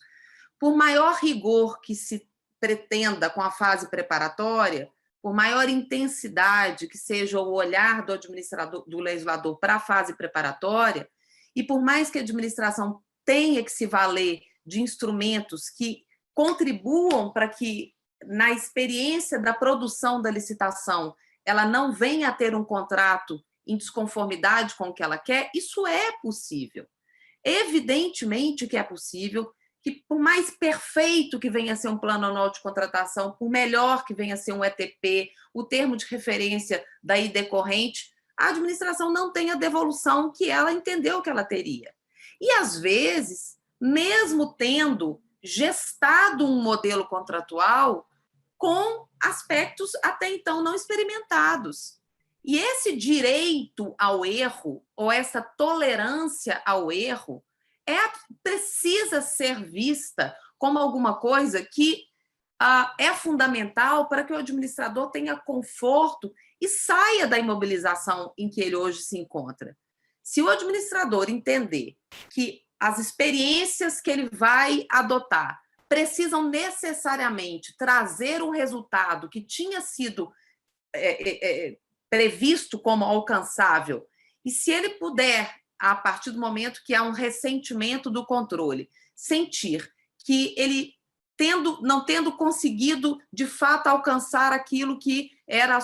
Por maior rigor que se pretenda com a fase preparatória, por maior intensidade que seja o olhar do administrador, do legislador para a fase preparatória, e por mais que a administração tenha que se valer de instrumentos que contribuam para que, na experiência da produção da licitação, ela não venha a ter um contrato em desconformidade com o que ela quer, isso é possível. Evidentemente que é possível, que por mais perfeito que venha a ser um plano anual de contratação, por melhor que venha a ser um ETP, o termo de referência daí decorrente, a administração não tem a devolução que ela entendeu que ela teria. E, às vezes, mesmo tendo gestado um modelo contratual com aspectos até então não experimentados. E esse direito ao erro, ou essa tolerância ao erro, precisa ser vista como alguma coisa que é fundamental para que o administrador tenha conforto e saia da imobilização em que ele hoje se encontra. Se o administrador entender que as experiências que ele vai adotar precisam necessariamente trazer um resultado que tinha sido previsto como alcançável, e se ele puder, a partir do momento que há um ressentimento do controle, sentir que ele, não tendo conseguido, de fato, alcançar aquilo que era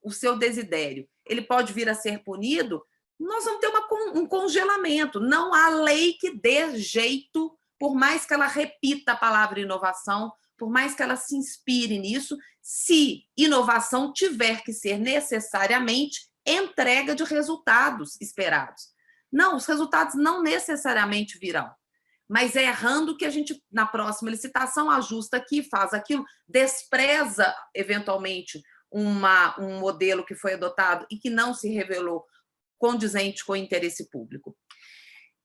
o seu desidério, ele pode vir a ser punido, nós vamos ter um congelamento. Não há lei que dê jeito, por mais que ela repita a palavra inovação, por mais que ela se inspire nisso, se inovação tiver que ser necessariamente entrega de resultados esperados. Não, os resultados não necessariamente virão, mas é errando que a gente, na próxima licitação, ajusta aqui, faz aquilo, despreza, eventualmente, um modelo que foi adotado e que não se revelou condizente com o interesse público.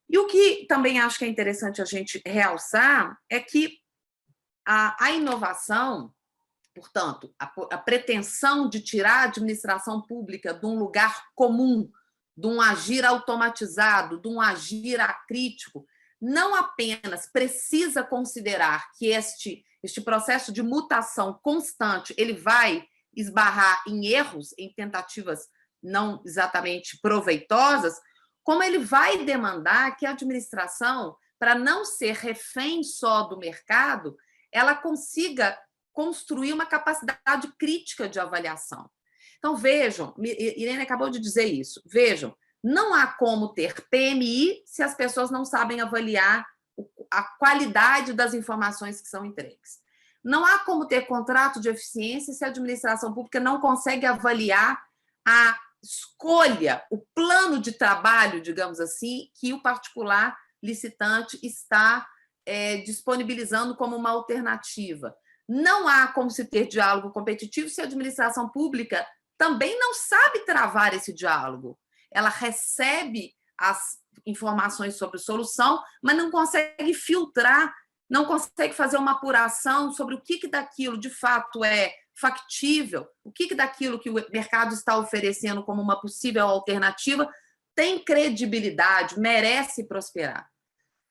E o que também acho que é interessante a gente realçar é que a inovação, portanto, a pretensão de tirar a administração pública de um lugar comum, de um agir automatizado, de um agir acrítico, não apenas precisa considerar que este processo de mutação constante ele vai esbarrar em erros, em tentativas não exatamente proveitosas, como ele vai demandar que a administração, para não ser refém só do mercado, ela consiga construir uma capacidade crítica de avaliação. Então, vejam, Irene acabou de dizer isso, vejam, não há como ter PMI se as pessoas não sabem avaliar a qualidade das informações que são entregues. Não há como ter contrato de eficiência se a administração pública não consegue avaliar a escolha, o plano de trabalho, digamos assim, que o particular licitante está disponibilizando como uma alternativa. Não há como se ter diálogo competitivo se a administração pública também não sabe travar esse diálogo. Ela recebe as informações sobre solução, mas não consegue filtrar, não consegue fazer uma apuração sobre o que daquilo de fato é factível, o que daquilo que o mercado está oferecendo como uma possível alternativa tem credibilidade, merece prosperar.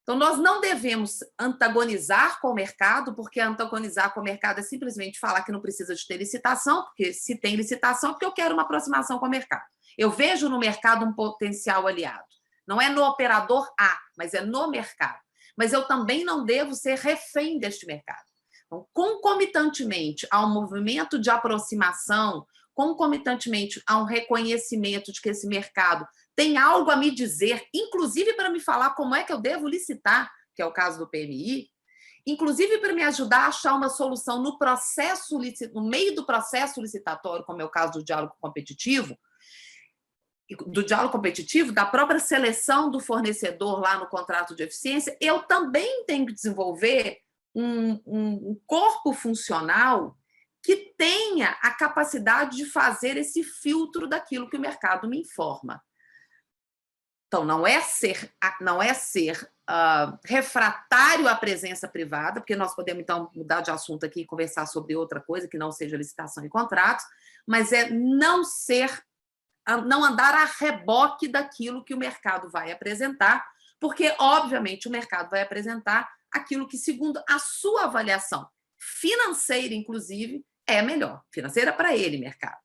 Então, nós não devemos antagonizar com o mercado, porque antagonizar com o mercado é simplesmente falar que não precisa de ter licitação, porque se tem licitação é porque eu quero uma aproximação com o mercado. Eu vejo no mercado um potencial aliado. Não é no operador A, mas é no mercado. Mas eu também não devo ser refém deste mercado. Então, concomitantemente a um movimento de aproximação, concomitantemente a um reconhecimento de que esse mercado tem algo a me dizer, inclusive para me falar como é que eu devo licitar, que é o caso do PMI, inclusive para me ajudar a achar uma solução no processo, no meio do processo licitatório, como é o caso do diálogo competitivo, da própria seleção do fornecedor lá no contrato de eficiência, eu também tenho que desenvolver um corpo funcional que tenha a capacidade de fazer esse filtro daquilo que o mercado me informa. Então, não é ser refratário à presença privada, porque nós podemos, então, mudar de assunto aqui e conversar sobre outra coisa que não seja licitação e contratos, mas é não andar a reboque daquilo que o mercado vai apresentar, porque, obviamente, o mercado vai apresentar aquilo que, segundo a sua avaliação financeira, inclusive, é melhor. Financeira para ele, mercado.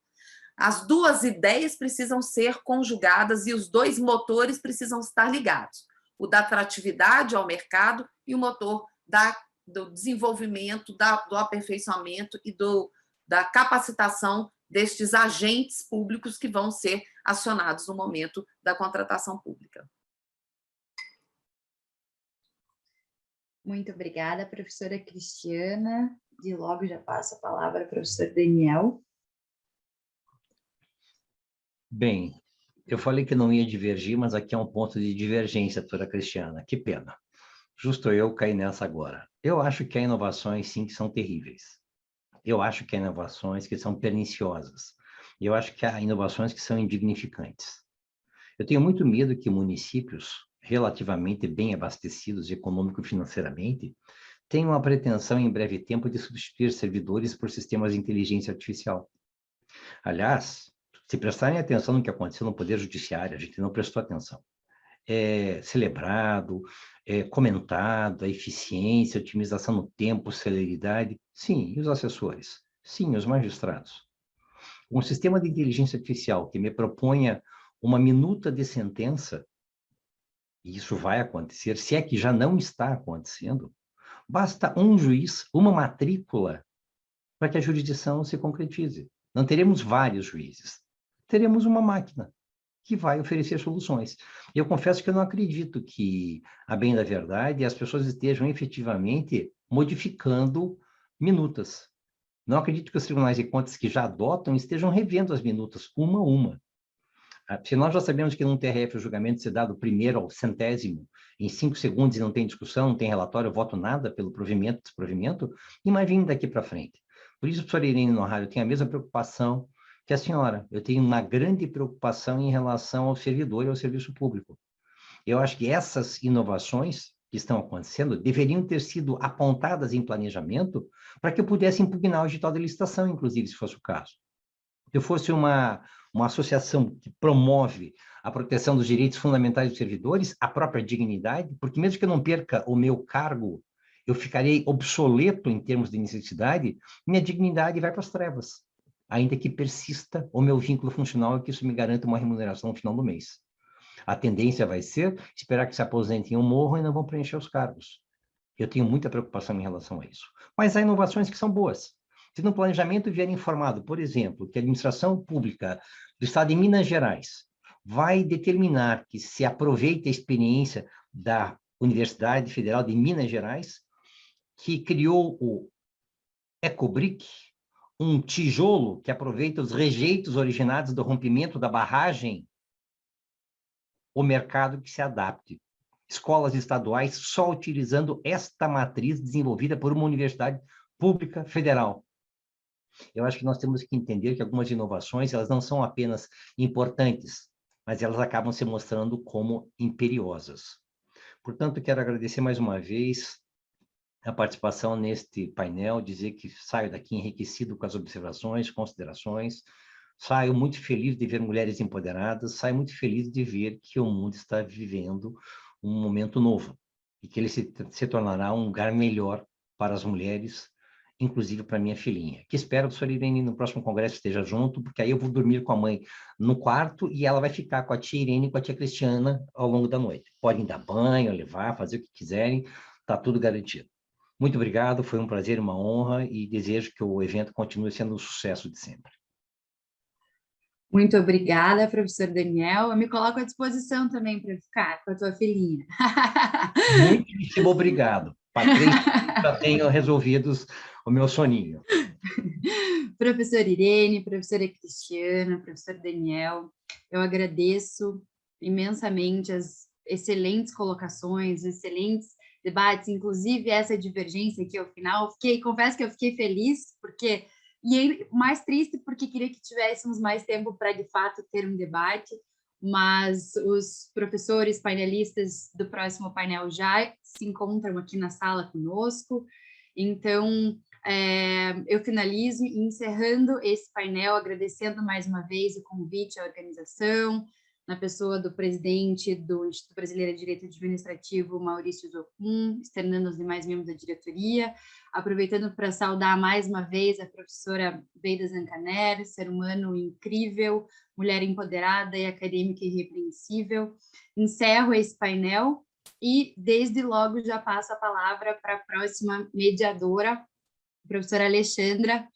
As duas ideias precisam ser conjugadas e os dois motores precisam estar ligados. O da atratividade ao mercado e o motor do desenvolvimento, do aperfeiçoamento e da capacitação destes agentes públicos que vão ser acionados no momento da contratação pública. Muito obrigada, professora Cristiana. De logo já passo a palavra ao professor Daniel. Bem, eu falei que não ia divergir, mas aqui é um ponto de divergência, doutora Cristiana. Que pena. Justo eu caí nessa agora. Eu acho que há inovações, sim, que são terríveis. Eu acho que há inovações que são perniciosas. E eu acho que há inovações que são indignificantes. Eu tenho muito medo que municípios relativamente bem abastecidos econômico e financeiramente tenham a pretensão em breve tempo de substituir servidores por sistemas de inteligência artificial. Aliás, se prestarem atenção no que aconteceu no Poder Judiciário, a gente não prestou atenção. É celebrado, é comentado, a eficiência, a otimização no tempo, celeridade. Sim, e os assessores? Sim, os magistrados. Um sistema de inteligência artificial que me proponha uma minuta de sentença, e isso vai acontecer, se é que já não está acontecendo, basta um juiz, uma matrícula, para que a jurisdição se concretize. Não teremos vários juízes. Teremos uma máquina que vai oferecer soluções. Eu confesso que eu não acredito que, a bem da verdade, as pessoas estejam efetivamente modificando minutas. Não acredito que os tribunais de contas que já adotam estejam revendo as minutas uma a uma. Se nós já sabemos que num TRF o julgamento se dá do primeiro ao centésimo, em 5 segundos e não tem discussão, não tem relatório, eu voto nada pelo provimento, desprovimento, imagine daqui para frente. Por isso, professora Irene Nohara, eu tenho a mesma preocupação que a senhora. Eu tenho uma grande preocupação em relação ao servidor e ao serviço público. Eu acho que essas inovações que estão acontecendo deveriam ter sido apontadas em planejamento para que eu pudesse impugnar o edital de licitação, inclusive, se fosse o caso. Se eu fosse uma associação que promove a proteção dos direitos fundamentais dos servidores, a própria dignidade, porque mesmo que eu não perca o meu cargo, eu ficarei obsoleto em termos de necessidade, minha dignidade vai para as trevas. ainda que persista o meu vínculo funcional e que isso me garanta uma remuneração no final do mês. A tendência vai ser esperar que se aposentem ou morram e não vão preencher os cargos. Eu tenho muita preocupação em relação a isso. Mas há inovações que são boas. Se no planejamento vier informado, por exemplo, que a administração pública do Estado de Minas Gerais vai determinar que se aproveite a experiência da Universidade Federal de Minas Gerais, que criou o Ecobrick, um tijolo que aproveita os rejeitos originados do rompimento da barragem, o mercado que se adapte. Escolas estaduais só utilizando esta matriz desenvolvida por uma universidade pública federal. Eu acho que nós temos que entender que algumas inovações, elas não são apenas importantes, mas elas acabam se mostrando como imperiosas. Portanto, quero agradecer mais uma vez a participação neste painel, dizer que saio daqui enriquecido com as observações, considerações, saio muito feliz de ver mulheres empoderadas, saio muito feliz de ver que o mundo está vivendo um momento novo e que ele se tornará um lugar melhor para as mulheres, inclusive para minha filhinha, que espero que a senhora Irene no próximo congresso esteja junto, porque aí eu vou dormir com a mãe no quarto e ela vai ficar com a tia Irene e com a tia Cristiana ao longo da noite. Podem dar banho, levar, fazer o que quiserem, está tudo garantido. Muito obrigado, foi um prazer e uma honra e desejo que o evento continue sendo um sucesso de sempre. Muito obrigada, professor Daniel. Eu me coloco à disposição também para ficar com a tua filhinha. Muitíssimo obrigado. Patrícia, já tenho resolvidos o meu soninho. Professora Irene, professora Cristiana, professor Daniel, eu agradeço imensamente as excelentes colocações, excelentes debates, inclusive essa divergência aqui ao final. Confesso que eu fiquei feliz, porque e mais triste porque queria que tivéssemos mais tempo para, de fato, ter um debate, mas os professores painelistas do próximo painel já se encontram aqui na sala conosco, então eu finalizo encerrando esse painel, agradecendo mais uma vez o convite à organização, na pessoa do presidente do Instituto Brasileiro de Direito Administrativo, Maurício Zocum, externando os demais membros da diretoria, aproveitando para saudar mais uma vez a professora Beida Zancaneri, ser humano incrível, mulher empoderada e acadêmica irrepreensível. Encerro esse painel e, desde logo, já passo a palavra para a próxima mediadora, a professora Alexandra,